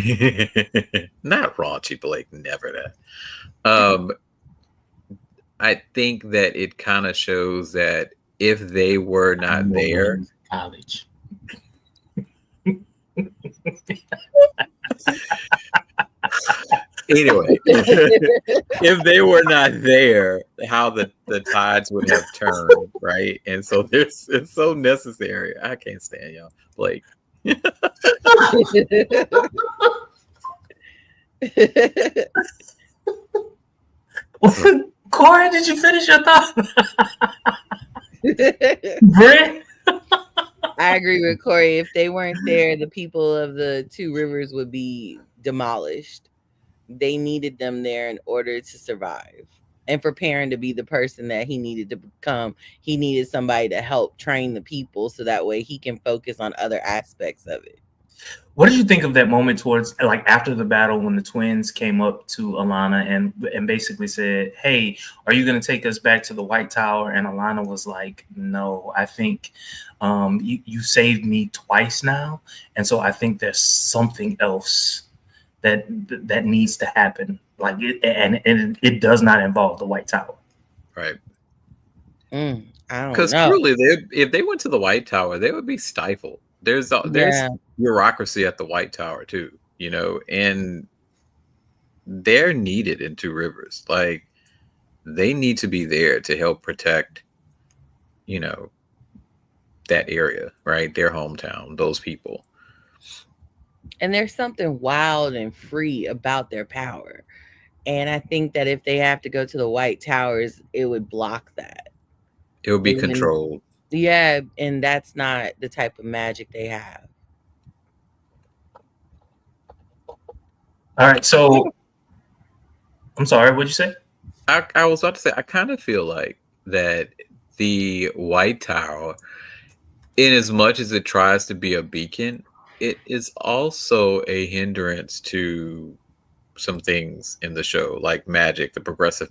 not raunchy, but never that. I think that it kind of shows that if they were not there, college. Anyway, if they were not there, how the tides would have turned, right? And so it's so necessary. I can't stand y'all, Blake. Corey, did you finish your thought? Brent? I agree with Corey. If they weren't there, the people of the Two Rivers would be demolished. They needed them there in order to survive. And for Perrin to be the person that he needed to become, he needed somebody to help train the people so that way he can focus on other aspects of it. What did you think of that moment towards, like, after the battle when the twins came up to Alanna and basically said, "Hey, are you going to take us back to the White Tower?" And Alanna was like, "No, I think you saved me twice now, and so I think there's something else that needs to happen. Like and it does not involve the White Tower." Right. I don't Because know. truly, if they went to the White Tower, they would be stifled. There's bureaucracy at the White Tower too, and they're needed in Two Rivers. Like, they need to be there to help protect, that area, right? Their hometown, those people. And there's something wild and free about their power. And I think that if they have to go to the White Towers, it would block that. It would be controlled. Yeah, and that's not the type of magic they have. All right, so I'm sorry, what'd you say? I was about to say, I kind of feel like that the White Tower, in as much as it tries to be a beacon, it is also a hindrance to some things in the show, like magic, the progressive,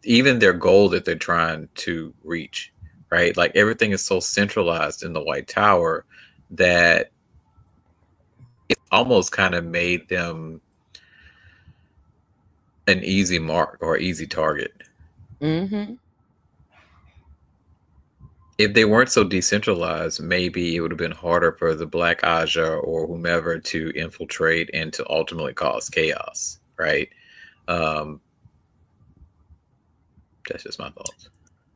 even their goal that they're trying to reach, right? Like, everything is so centralized in the White Tower that it almost kind of made them an easy mark or easy target. Mm-hmm. If they weren't so decentralized, maybe it would have been harder for the Black Aja or whomever to infiltrate and to ultimately cause chaos, right? That's just my thoughts.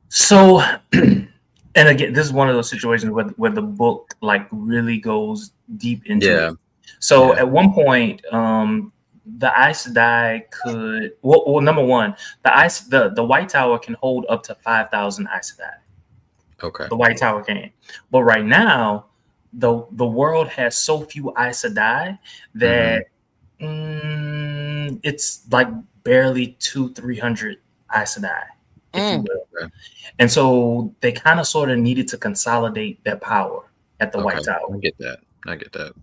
So, and again, this is one of those situations where the book, like, really goes deep into it. So at one point, the Aes Sedai could, well, number one, the White Tower can hold up to 5,000 Aes Sedai. Okay. The White Tower can. But right now, the world has so few Aes Sedai that it's like barely 200-300 Aes Sedai, if you will. Okay. And so they kind of sort of needed to consolidate their power at the White Tower. I get that.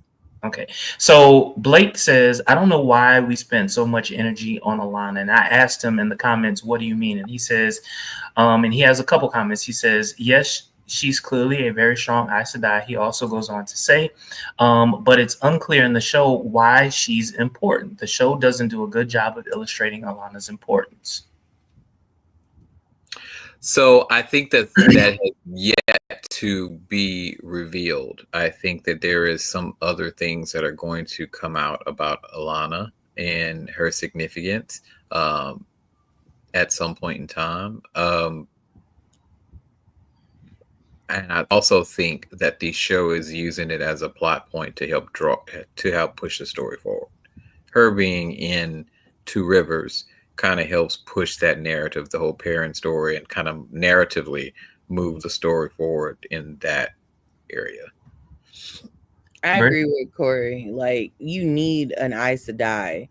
Okay. So Blake says, "I don't know why we spent so much energy on Alanna." And I asked him in the comments, "What do you mean?" And he says, and he has a couple comments. He says, "Yes, she's clearly a very strong Aes Sedai." He also goes on to say, but it's unclear in the show why she's important. The show doesn't do a good job of illustrating Alanna's importance. So I think that has yet to be revealed. I think that there is some other things that are going to come out about Alanna and her significance at some point in time. And I also think that the show is using it as a plot point to help push the story forward. Her being in Two Rivers kind of helps push that narrative, the whole Perrin story, and kind of narratively move the story forward in that area. I agree with Corey. Like, you need an Aes Sedai.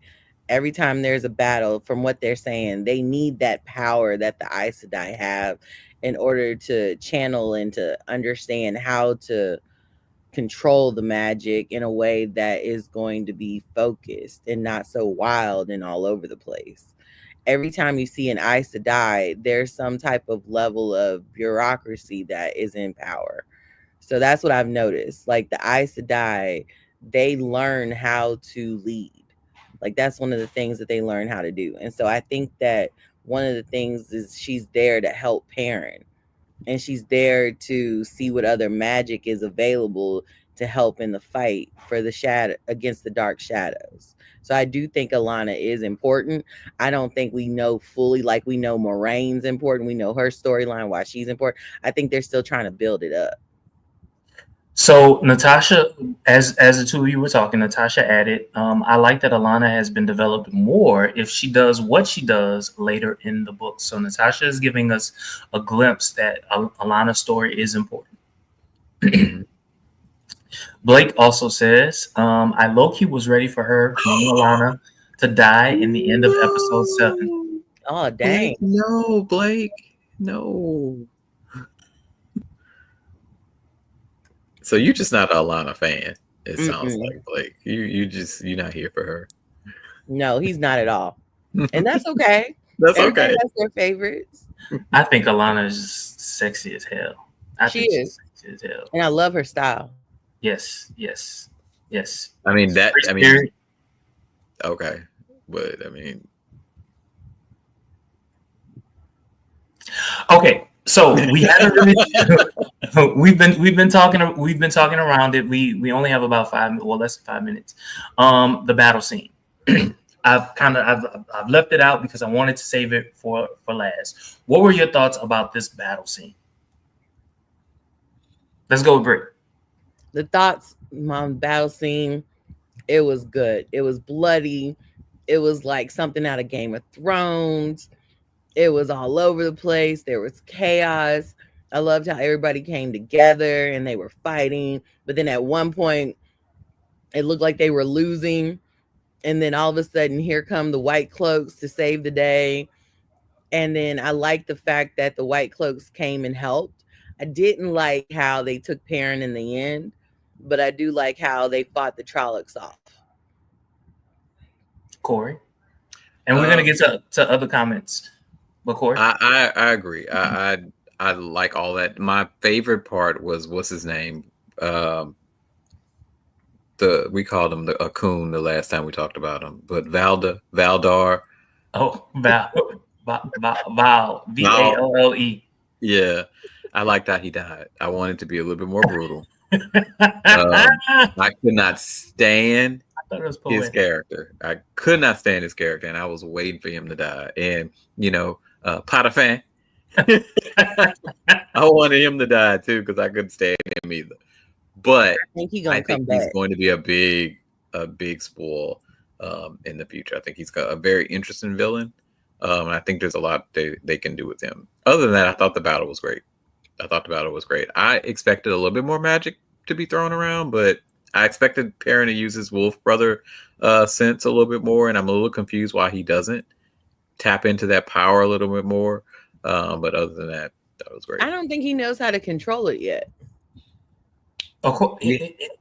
Every time there's a battle, from what they're saying, they need that power that the Aes Sedai have in order to channel and to understand how to control the magic in a way that is going to be focused and not so wild and all over the place. Every time you see an Aes Sedai, there's some type of level of bureaucracy that is in power. So that's what I've noticed. Like, the Aes Sedai, they learn how to lead. Like, that's one of the things that they learn how to do. And so I think that one of the things is she's there to help Perrin. And she's there to see what other magic is available to help in the fight for the shadow against the dark shadows. So I do think Alanna is important. I don't think we know fully, like we know Moraine's important. We know her storyline, why she's important. I think they're still trying to build it up. So Natasha, as the two of you were talking, Natasha added, "I like that Alanna has been developed more if she does what she does later in the book." So Natasha is giving us a glimpse that Alanna's story is important. Blake also says, I low-key was ready for her, meaning Alanna, to die in the end of episode 7. Oh, dang. Blake, no, Blake. No. So you're just not an Alanna fan. It sounds like, Blake. You're not here for her. No, he's not at all. And that's okay. That's Everybody okay. has their favorites. I think Alanna is just sexy as hell. She is. Sexy as hell. And I love her style. Yes. I mean, okay. But I mean, okay. So we haven't really we've been talking around it. We only have about less than 5 minutes. The battle scene. I've left it out because I wanted to save it for last. What were your thoughts about this battle scene? Let's go with Brie. The thoughts on battle scene, it was good. It was bloody. It was like something out of Game of Thrones. It was all over the place. There was chaos. I loved how everybody came together and they were fighting. But then at one point, it looked like they were losing. And then all of a sudden, here come the White Cloaks to save the day. And then I liked the fact that the White Cloaks came and helped. I didn't like how they took Perrin in the end, but I do like how they fought the Trollocs off. Corey? And we're going to get to other comments. But Corey? I agree. I like all that. My favorite part was, what's his name? We called him a coon the last time we talked about him, but Valdar. Oh, Val, Valle. Yeah, I liked how he died. I wanted to be a little bit more brutal. I could not stand his character. I could not stand his character, and I was waiting for him to die. And Potiphar, I wanted him to die too because I couldn't stand him either. But I think he's going to be a big spoil in the future. I think he's got a very interesting villain, and I think there's a lot they can do with him. Other than that, I thought the battle was great. I expected a little bit more magic to be thrown around, but I expected Perrin to use his wolf brother sense a little bit more, and I'm a little confused why he doesn't tap into that power a little bit more. But other than that was great. I don't think he knows how to control it yet.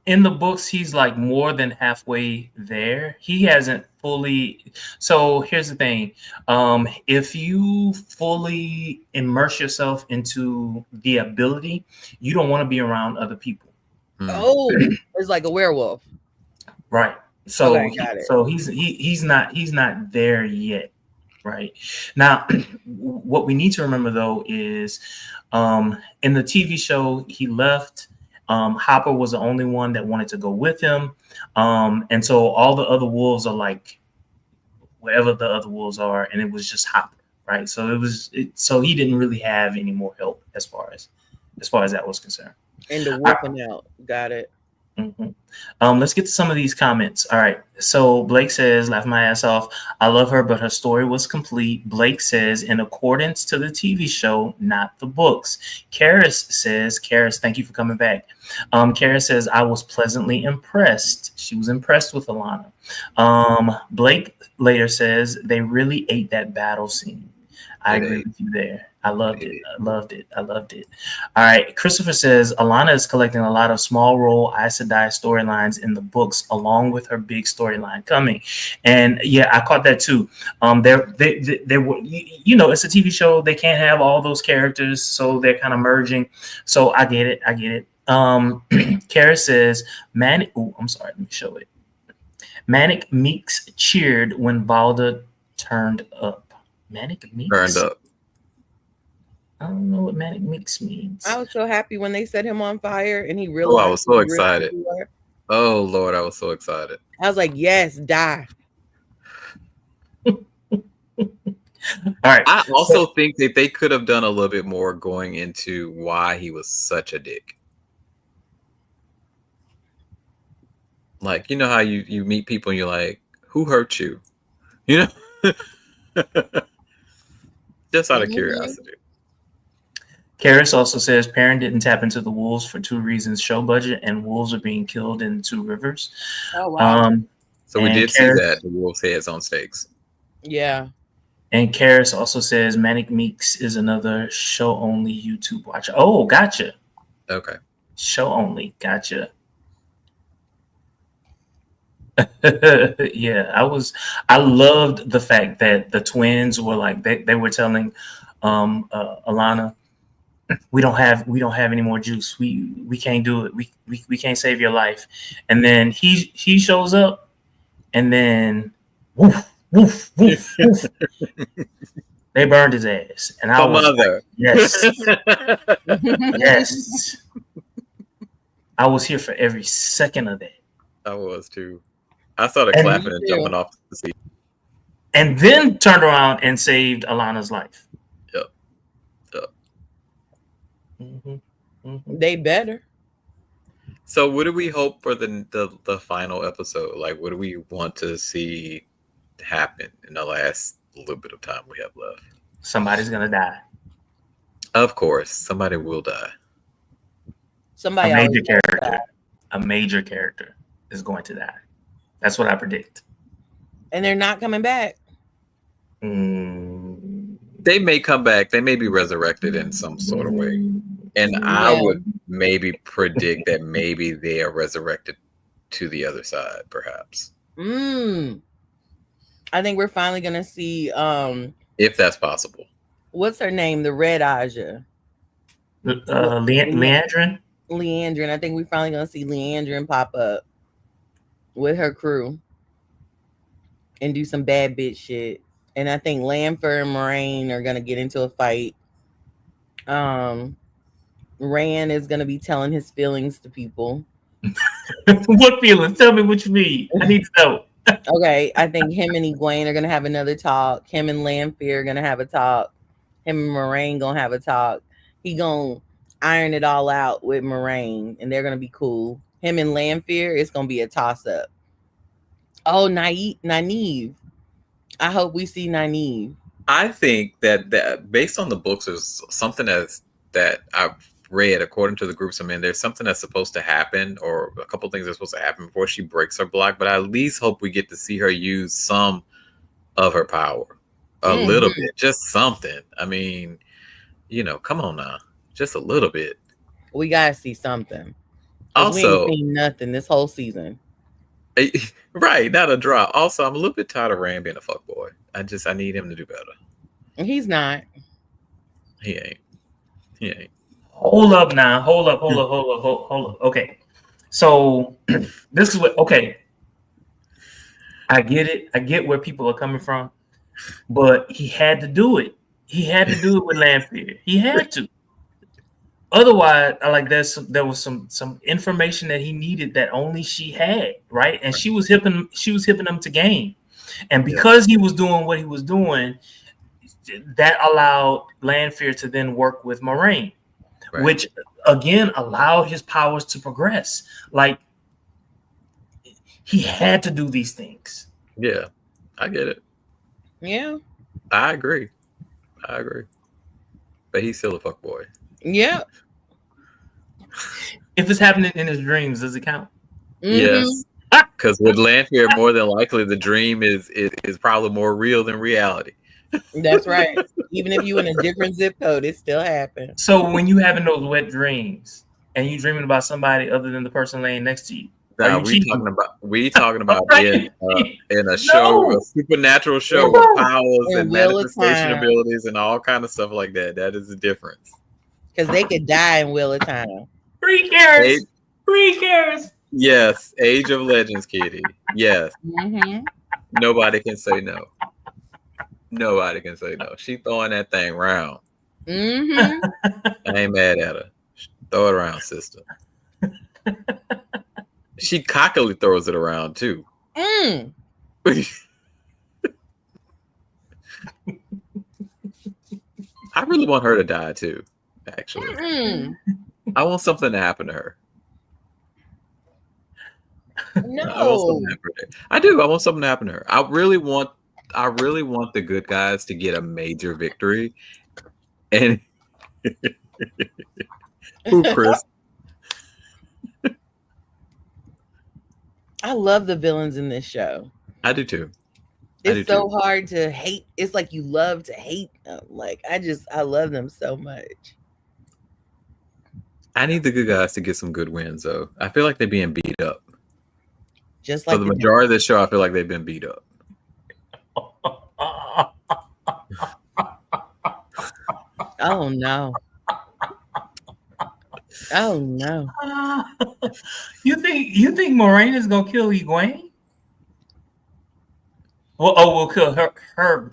In the books, he's like more than halfway there. He hasn't fully. So here's the thing: if you fully immerse yourself into the ability, you don't want to be around other people. Oh, it's like a werewolf, right? So, okay, got it. So he's not there yet, right? Now, what we need to remember though is, in the TV show, he left. Hopper was the only one that wanted to go with him. And so all the other wolves are like wherever the other wolves are, and it was just Hopper, right? So so he didn't really have any more help as far as that was concerned. And the whooping out. Got it. Mm-hmm. Let's get to some of these comments. All right. So Blake says, laugh my ass off. I love her, but her story was complete. Blake says, in accordance to the TV show, not the books. Karis says, thank you for coming back. Karis says, I was pleasantly impressed. She was impressed with Alanna. Blake later says, they really ate that battle scene. I agree with you there. I loved it. All right. Christopher says, Alanna is collecting a lot of small role Aes Sedai storylines in the books, along with her big storyline coming. And yeah, I caught that too. They were, it's a TV show. They can't have all those characters, so they're kind of merging. So I get it. Kara says, Manic. Oh, I'm sorry. Let me show it. Manic Meeks cheered when Valda turned up. Manic Meeks? Turned up. I don't know what Manic Meeks means. I was so happy when they set him on fire and he realized. Oh, I was so excited. Oh, Lord, I was so excited. I was like, yes, die. All right. I also think that they could have done a little bit more going into why he was such a dick. Like, you know how you meet people and you're like, who hurt you? You know? Just out of curiosity. Karis also says Perrin didn't tap into the wolves for 2 reasons: show budget, and wolves are being killed in 2 rivers. Oh wow! So we did see that the wolves' heads on stakes. Yeah. And Karis also says Manic Meeks is another show only YouTube watcher. Oh, gotcha. Okay. Show only, gotcha. Yeah, I loved the fact that the twins were like they were telling Alanna, we don't have any more juice. We can't do it. We can't save your life. And then he shows up, and then woof woof woof woof. They burned his ass. And I was like, yes. Yes. I was here for every second of that. I was too. I started clapping and jumping off the seat. And then turned around and saved Alanna's life. Yep. Mm-hmm. Mm-hmm. They better. So what do we hope for the final episode? Like, what do we want to see happen in the last little bit of time we have left? Somebody's going to die. Of course. Somebody will die. Somebody a major character is going to die. That's what I predict. And they're not coming back. They may come back. They may be resurrected in some sort of way. And I would maybe predict that maybe they are resurrected to the other side, perhaps. I think we're finally going to see... if that's possible. What's her name? The Red Aja. Leandrin? Leandrin. I think we're finally going to see Leandrin pop up with her crew and do some bad bitch shit. And I think Lanfear and Moraine are going to get into a fight. Rand is going to be telling his feelings to people. What feelings? Tell me what you mean. I need to know. Okay, I think him and Egwene are going to have another talk. Him and Lanfear are going to have a talk. Him and Moraine going to have a talk. He going to iron it all out with Moraine, and they're going to be cool. Him and Lanfear, it's going to be a toss-up. Oh, Nynaeve. I hope we see Nynaeve. I think that based on the books, there's something that I've read, according to the groups I'm in, there's something that's supposed to happen, or a couple things are supposed to happen before she breaks her block. But I at least hope we get to see her use some of her power. A little bit. Just something. I mean, come on now. Just a little bit. We gotta see something. Also, we ain't seen nothing this whole season. Right, not a draw. Also, I'm a little bit tired of Rand being a fuckboy. I need him to do better. He's not. He ain't. Hold up now. Hold up. Okay. So this is what, okay. I get it. I get where people are coming from, but he had to do it. He had to do it with Lanfear. He had to. Otherwise, there was some information that he needed that only she had, right? And she was hipping him to game. And because he was doing what he was doing, that allowed Lanfear to then work with Moraine. Right. Which again allowed his powers to progress. Like, he had to do these things. Yeah, I get it. Yeah, I agree. But he's still a fuckboy. Yeah. If it's happening in his dreams, does it count? Yes. Because with Lanfear, more than likely, the dream is probably more real than reality. That's right. Even if you in a different zip code, it still happens. So when you having those wet dreams and you dreaming about somebody other than the person laying next to you, we talking about in a show, a supernatural show with powers and manifestation abilities and all kind of stuff like that. That is the difference. Because they could die in Wheel of Time. 3 cares. 3 cares. Yes, Age of Legends, Kitty. Yes. Mm-hmm. Nobody can say no. Nobody can say no. She throwing that thing around. Mm-hmm. I ain't mad at her. Throw it around, sister. She cockily throws it around too. I really want her to die too. Actually, I want something to happen to her. No, I do. I want something to happen to her. I really want the good guys to get a major victory, and Who, Chris? I love the villains in this show. I do too. It's so hard to hate. It's like you love to hate them. Like I love them so much. I need the good guys to get some good wins, though. I feel like they're being beat up. Just like for the majority of this show, I feel like they've been beat up. Oh no. Oh no. You think Moraine is gonna kill Egwene? We'll kill her.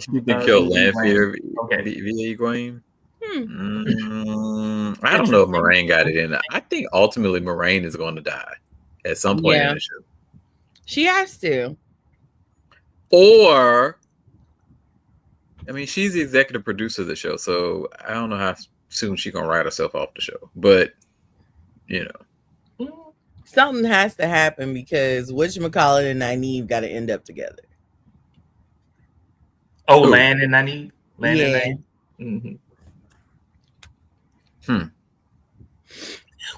She can kill Lanfear via Egwene. I don't know if Moraine got it in. I think ultimately Moraine is going to die at some point in the show. She has to. Or, I mean, she's the executive producer of the show, so I don't know how soon she's going to write herself off the show. But, you know. Something has to happen because whatchamacallit and Nynaeve got to end up together. Oh, Lan and Nynaeve? And Nynaeve?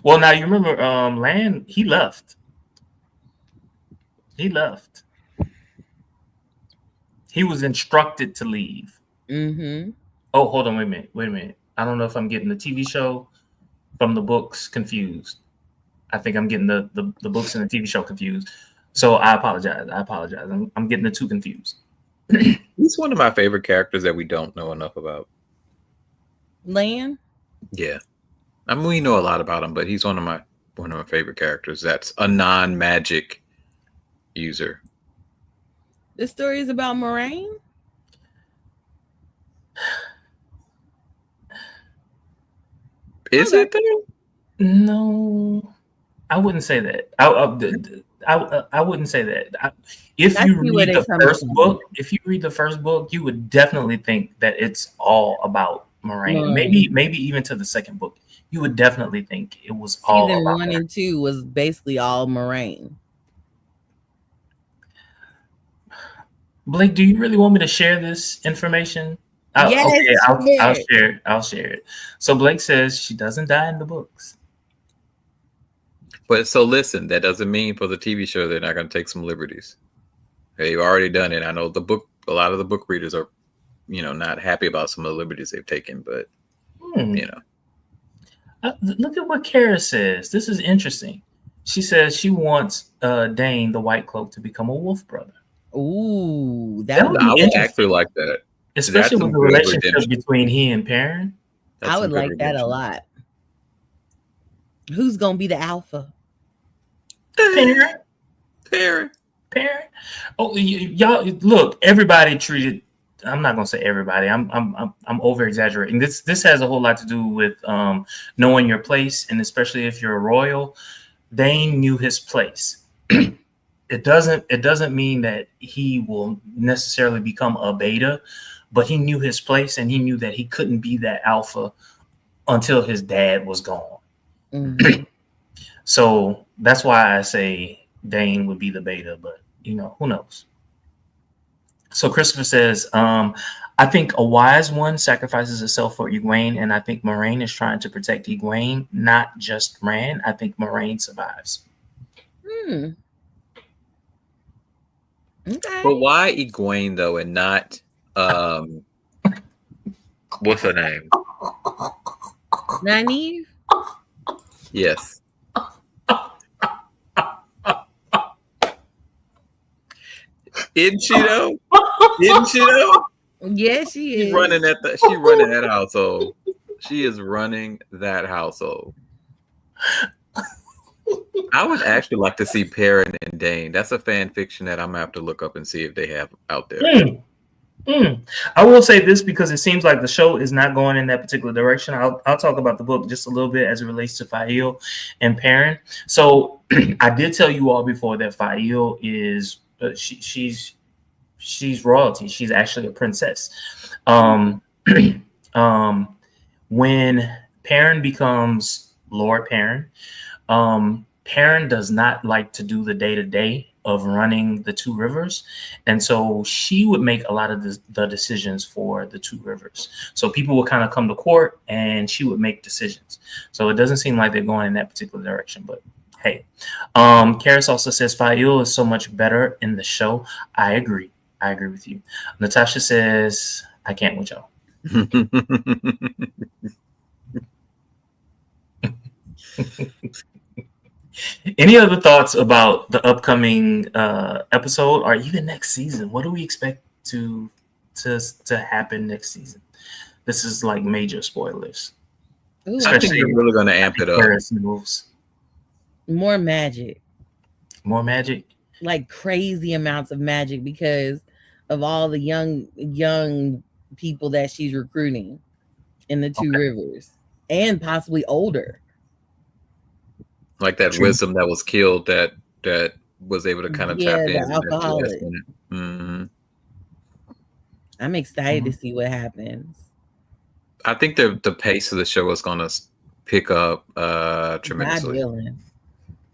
Well, now you remember Lan, he left. He was instructed to leave. Oh, hold on, wait a minute. I don't know if I'm getting the TV show from the books confused. I think I'm getting the books and the TV show confused. So I apologize. I'm getting the two confused. He's one of my favorite characters that we don't know enough about. Lan? Yeah. I mean, we know a lot about him, but he's one of my favorite characters. That's a non-magic user. The story is about Moraine? Is it though? No, I wouldn't say that. I wouldn't say that. If you read the first book, you would definitely think that it's all about Moraine. Maybe even to the second book, you would definitely think it was all Season about 1 and 2 was basically all Moraine. Blake, do you really want me to share this information? I'll share it. So Blake says she doesn't die in the books. But so listen, that doesn't mean for the TV show they're not going to take some liberties. They've already done it. I know a lot of the book readers are, not happy about some of the liberties they've taken, but look at what Kara says. This is interesting. She says she wants Dain, the White Cloak, to become a wolf brother. Ooh, I would actually like that. Especially with the relationship between he and Perrin. I would like that a lot. Who's gonna be the alpha? Perrin. Oh, y'all! Look, everybody treated. I'm not gonna say everybody. I'm over exaggerating. This has a whole lot to do with knowing your place, and especially if you're a royal. Dain knew his place. It doesn't mean that he will necessarily become a beta, but he knew his place and he knew that he couldn't be that alpha until his dad was gone. So that's why I say Dain would be the beta, but who knows? So Christopher says, I think a wise one sacrifices herself for Egwene, and I think Moraine is trying to protect Egwene, not just Rand. I think Moraine survives. Okay. But why Egwene though, and not what's her name? Nynaeve? Yes. Isn't she though? Yeah, she is. She's running that household. She is running that household. I would actually like to see Perrin and Dain. That's a fan fiction that I'm gonna have to look up and see if they have out there. I will say this because it seems like the show is not going in that particular direction. I'll talk about the book just a little bit as it relates to Fael and Perrin. So I did tell you all before that Fael is she's royalty. She's actually a princess. When Perrin becomes Lord Perrin, Perrin does not like to do the day-to-day of running the two rivers, and so she would make a lot of the decisions for the two rivers. So people would kind of come to court, and she would make decisions. So it doesn't seem like they're going in that particular direction, but hey. Karis also says Fail is so much better in the show. I agree with you. Natasha says I can't with y'all. Any other thoughts about the upcoming episode or even next season? What do we expect to happen next season? This is like major spoilers. Ooh, I think they're really going to amp it up. Moves. More magic. More magic? Like crazy amounts of magic because of all the young people that she's recruiting in the two rivers, and possibly older. Like that wisdom that was killed that was able to kind of tap in. The alcoholic. Mm-hmm. I'm excited to see what happens. I think the pace of the show is going to pick up tremendously.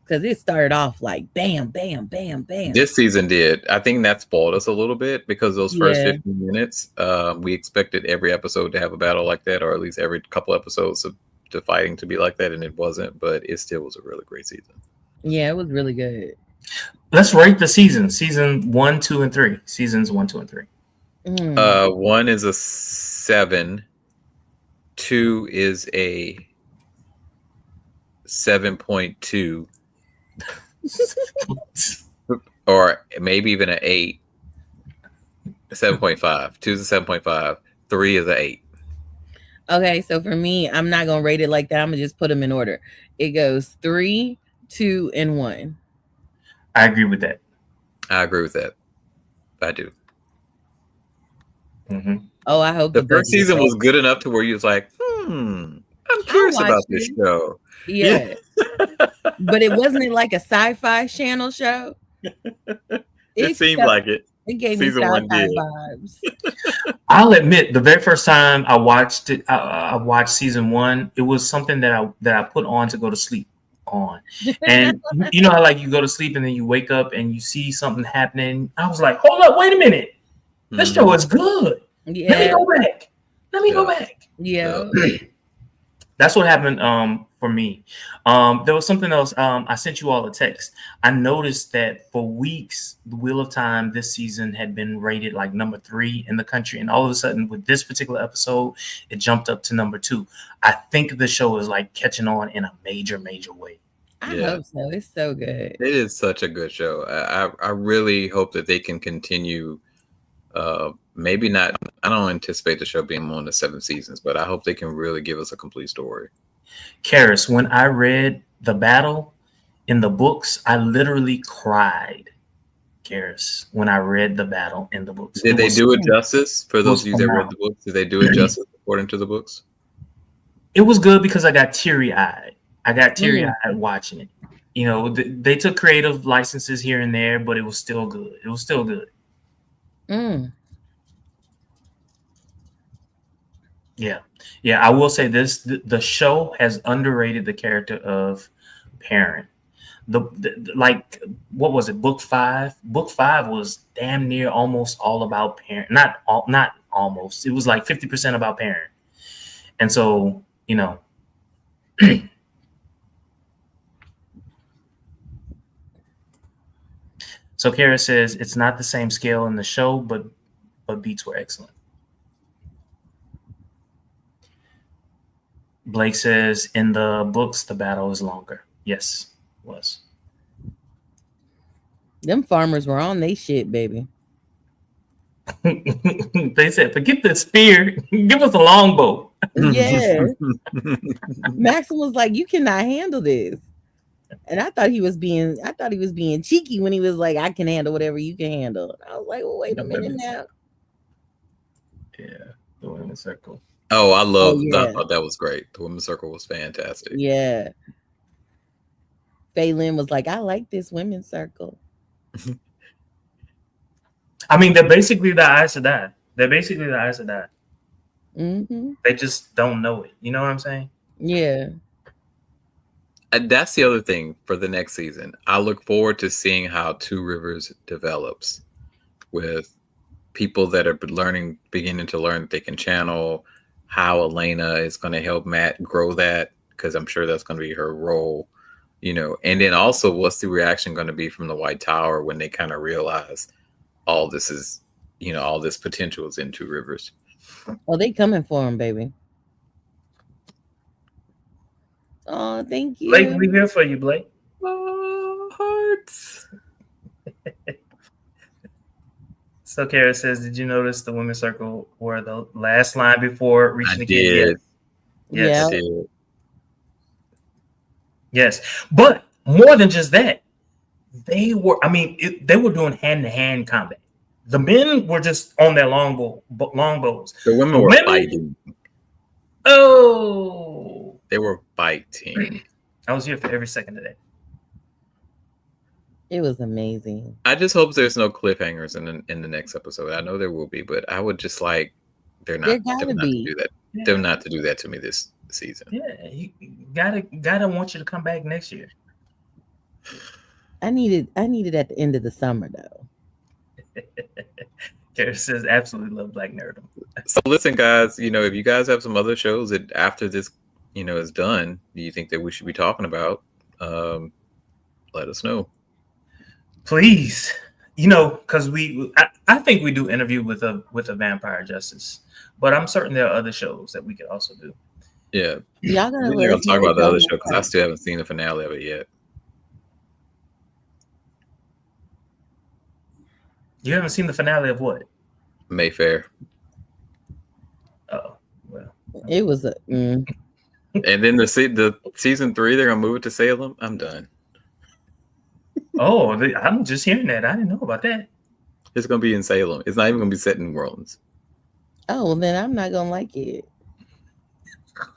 Because it started off like bam, bam, bam, bam. This season did. I think that spoiled us a little bit because those first 15 minutes, we expected every episode to have a battle like that, or at least every couple episodes of the fighting to be like that, and it wasn't. But it still was a really great season. Yeah, it was really good. Let's rate the seasons. Season 1, 2, and 3. Seasons 1, 2, and 3. 1 is a 7. 2 is a 7.2. Or maybe even an 8. 7.5. 2 is a 7.5. 3 is an 8. Okay, so for me, I'm not gonna rate it like that. I'm gonna just put them in order. It goes 3, 2, and 1. I agree with that. I do. Mm-hmm. Oh, I hope the first season was good enough to where you was like, I'm curious about this show. Yeah. But it wasn't like a sci-fi channel show. It seemed like it. It gave me sci-fi vibes. I'll admit, the very first time I watched it, I watched season 1. It was something that I put on to go to sleep on, and you know how like you go to sleep and then you wake up and you see something happening. I was like, hold up, wait a minute, this show is good. Yeah. Let me go back. Yeah. That's what happened for me. There was something else. I sent you all a text. I noticed that for weeks, The Wheel of Time this season had been rated like number 3 in the country. And all of a sudden, with this particular episode, it jumped up to number 2. I think the show is like catching on in a major, major way. I hope so. It's so good. It is such a good show. I really hope that they can continue. Maybe not. I don't anticipate the show being more than 7 seasons, but I hope they can really give us a complete story. Karis, when I read the battle in the books, I literally cried. Karis, when I read the battle in the books, did they do it justice? For those of you that read the books, did they do it justice according to the books? It was good because I got teary-eyed. Watching it. You know, they took creative licenses here and there, but it was still good. Yeah. I will say this: the show has underrated the character of Perrin. Like, what was it? Book 5. Book 5 was damn near almost all about Perrin. Not almost. It was like 50% about Perrin. And so, you know. So Kara says it's not the same scale in the show, but beats were excellent. Blake says in the books the battle is longer. Yes, it was. Them farmers were on they shit, baby. They said, forget the spear, give us a longbow. Yeah. Maxim was like, you cannot handle this. And I thought he was being cheeky when he was like, I can handle whatever you can handle. I was like, well, wait a minute now. Yeah, the women's circle. Oh, I thought that was great. The women's circle was fantastic. Yeah. Phelan was like, I like this women's circle. I mean, they're basically the Aes Sedai. Mm-hmm. They just don't know it. You know what I'm saying? Yeah. That's the other thing for the next season. I look forward to seeing how Two Rivers develops with people that are beginning to learn that they can channel, how Alanna is going to help Matt grow that, because I'm sure that's going to be her role, and then also what's the reaction going to be from the White Tower when they kind of realize all this is, all this potential is in Two Rivers. Oh, they coming for him, baby. Oh, thank you. Blake, we here for you, Blake. Oh, hearts. So Kara says, did you notice the women's circle were the last line before reaching the kid? Yes. I did. Yes. But more than just that, they were doing hand-to-hand combat. The men were just on their longbows. The women were fighting. Oh. They were fighting. I was here for every second of that. It was amazing. I just hope there's no cliffhangers in the next episode. I know there will be, but I would just like they're not to do that. Yeah. They're not to do that to me this season. Yeah, you gotta want you to come back next year. I needed at the end of the summer though. Kara says, absolutely love Black Nerdom. So listen, guys, if you guys have some other shows that after this, is done, do you think that we should be talking about? Let us know. Please. Because I think we do interview with a vampire justice, but I'm certain there are other shows that we could also do. Yeah. Y'all we're gonna talk about the other show because I still haven't seen the finale of it yet. You haven't seen the finale of what? Mayfair. Oh, well. It was a. And then the season 3, they're gonna move it to Salem. I'm done. Oh, I'm just hearing that. I didn't know about that. It's gonna be in Salem. It's not even gonna be set in New Orleans. Oh, well, then I'm not gonna like it.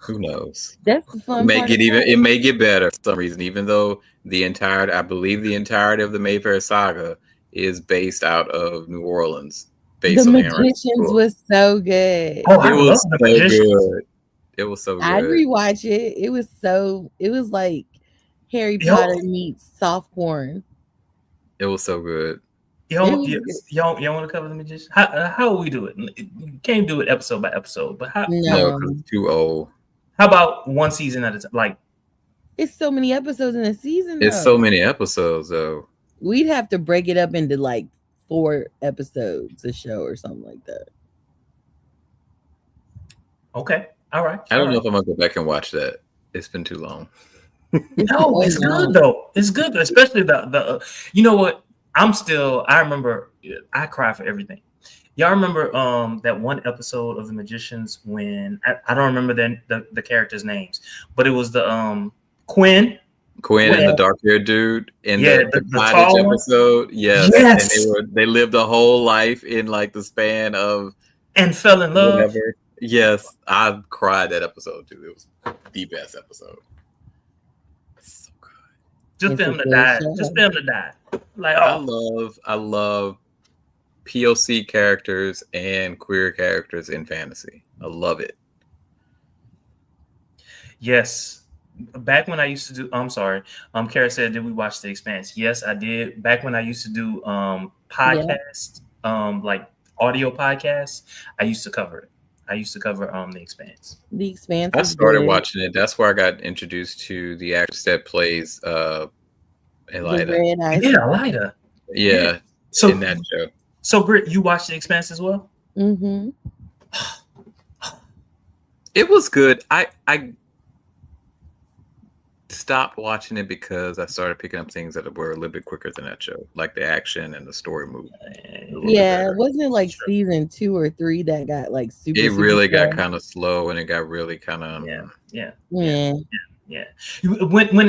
Who knows? That's the fun. It may get better for some reason, even though I believe the entirety of the Mayfair saga is based out of New Orleans. The Magicians was so good. Oh, it was so good. It was so good. I'd rewatch it. It was like Harry Potter meets soft porn. It was so good. Y'all want to cover the Magicians? How will we do it? You can't do it episode by episode, but how? No, because it's too old. How about one season at a time? Like, it's so many episodes in a season. It's so many episodes, though. We'd have to break it up into like 4 episodes a show or something like that. Okay. All right. I don't know if I'm gonna go back and watch that. It's been too long. No, it's good though. It's good, especially the. You know what? I remember. I cry for everything. Y'all remember that one episode of The Magicians when I don't remember the characters' names, but it was the Quinn and the dark-haired dude in the cottage episode. Yes. And they lived a whole life in like the span of and fell in love. Whatever. Yes, I cried that episode too. It was the best episode. So good. Just for him to die. Just for him to die. Like, oh. I love POC characters and queer characters in fantasy. I love it. Yes. Back when I used to do, I'm sorry. Kara said, did we watch The Expanse? Yes, I did. Back when I used to do podcasts, like audio podcasts, I used to cover it. I used to cover The Expanse. The Expanse. I started watching it. That's where I got introduced to the actress that plays Elida. Yeah, Elida. Yeah. So in that show. So Britt, you watched The Expanse as well? Mm-hmm. It was good. I stopped watching it because I started picking up things that were a little bit quicker than that show, like the action and the story moved. Yeah, wasn't it like season 2 or 3 that got like super? It really got kind of slow, and it got really kind of yeah. When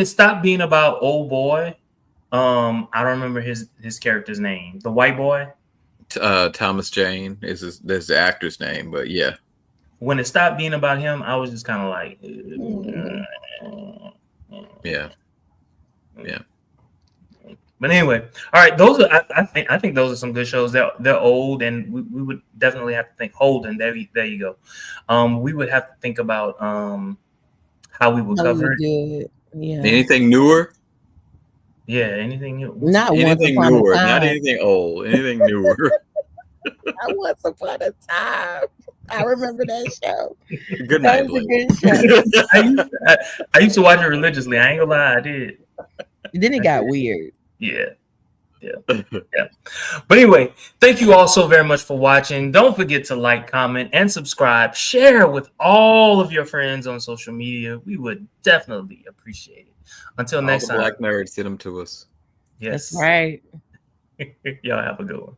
it stopped being about old boy, I don't remember his character's name. The white boy, Thomas Jane is the actor's name, but yeah. When it stopped being about him, I was just kind of like. Yeah. But anyway, all right. Those are I think those are some good shows. They're old, and we would definitely have to think. Holden, there you go. We would have to think about how we would cover it. Yeah. Anything newer? Yeah, anything new? Not Anything once upon newer, a time. not anything old. Anything newer. Not once upon a time. I remember that show. Good That night, was a Blake. good show. I used to watch it religiously. I ain't gonna lie, I did. Then it got weird. Yeah. But anyway, thank you all so very much for watching. Don't forget to like, comment, and subscribe. Share with all of your friends on social media. We would definitely appreciate it. Until All next the time. Black nerds, send them to us. Yes. That's right. Y'all have a good one.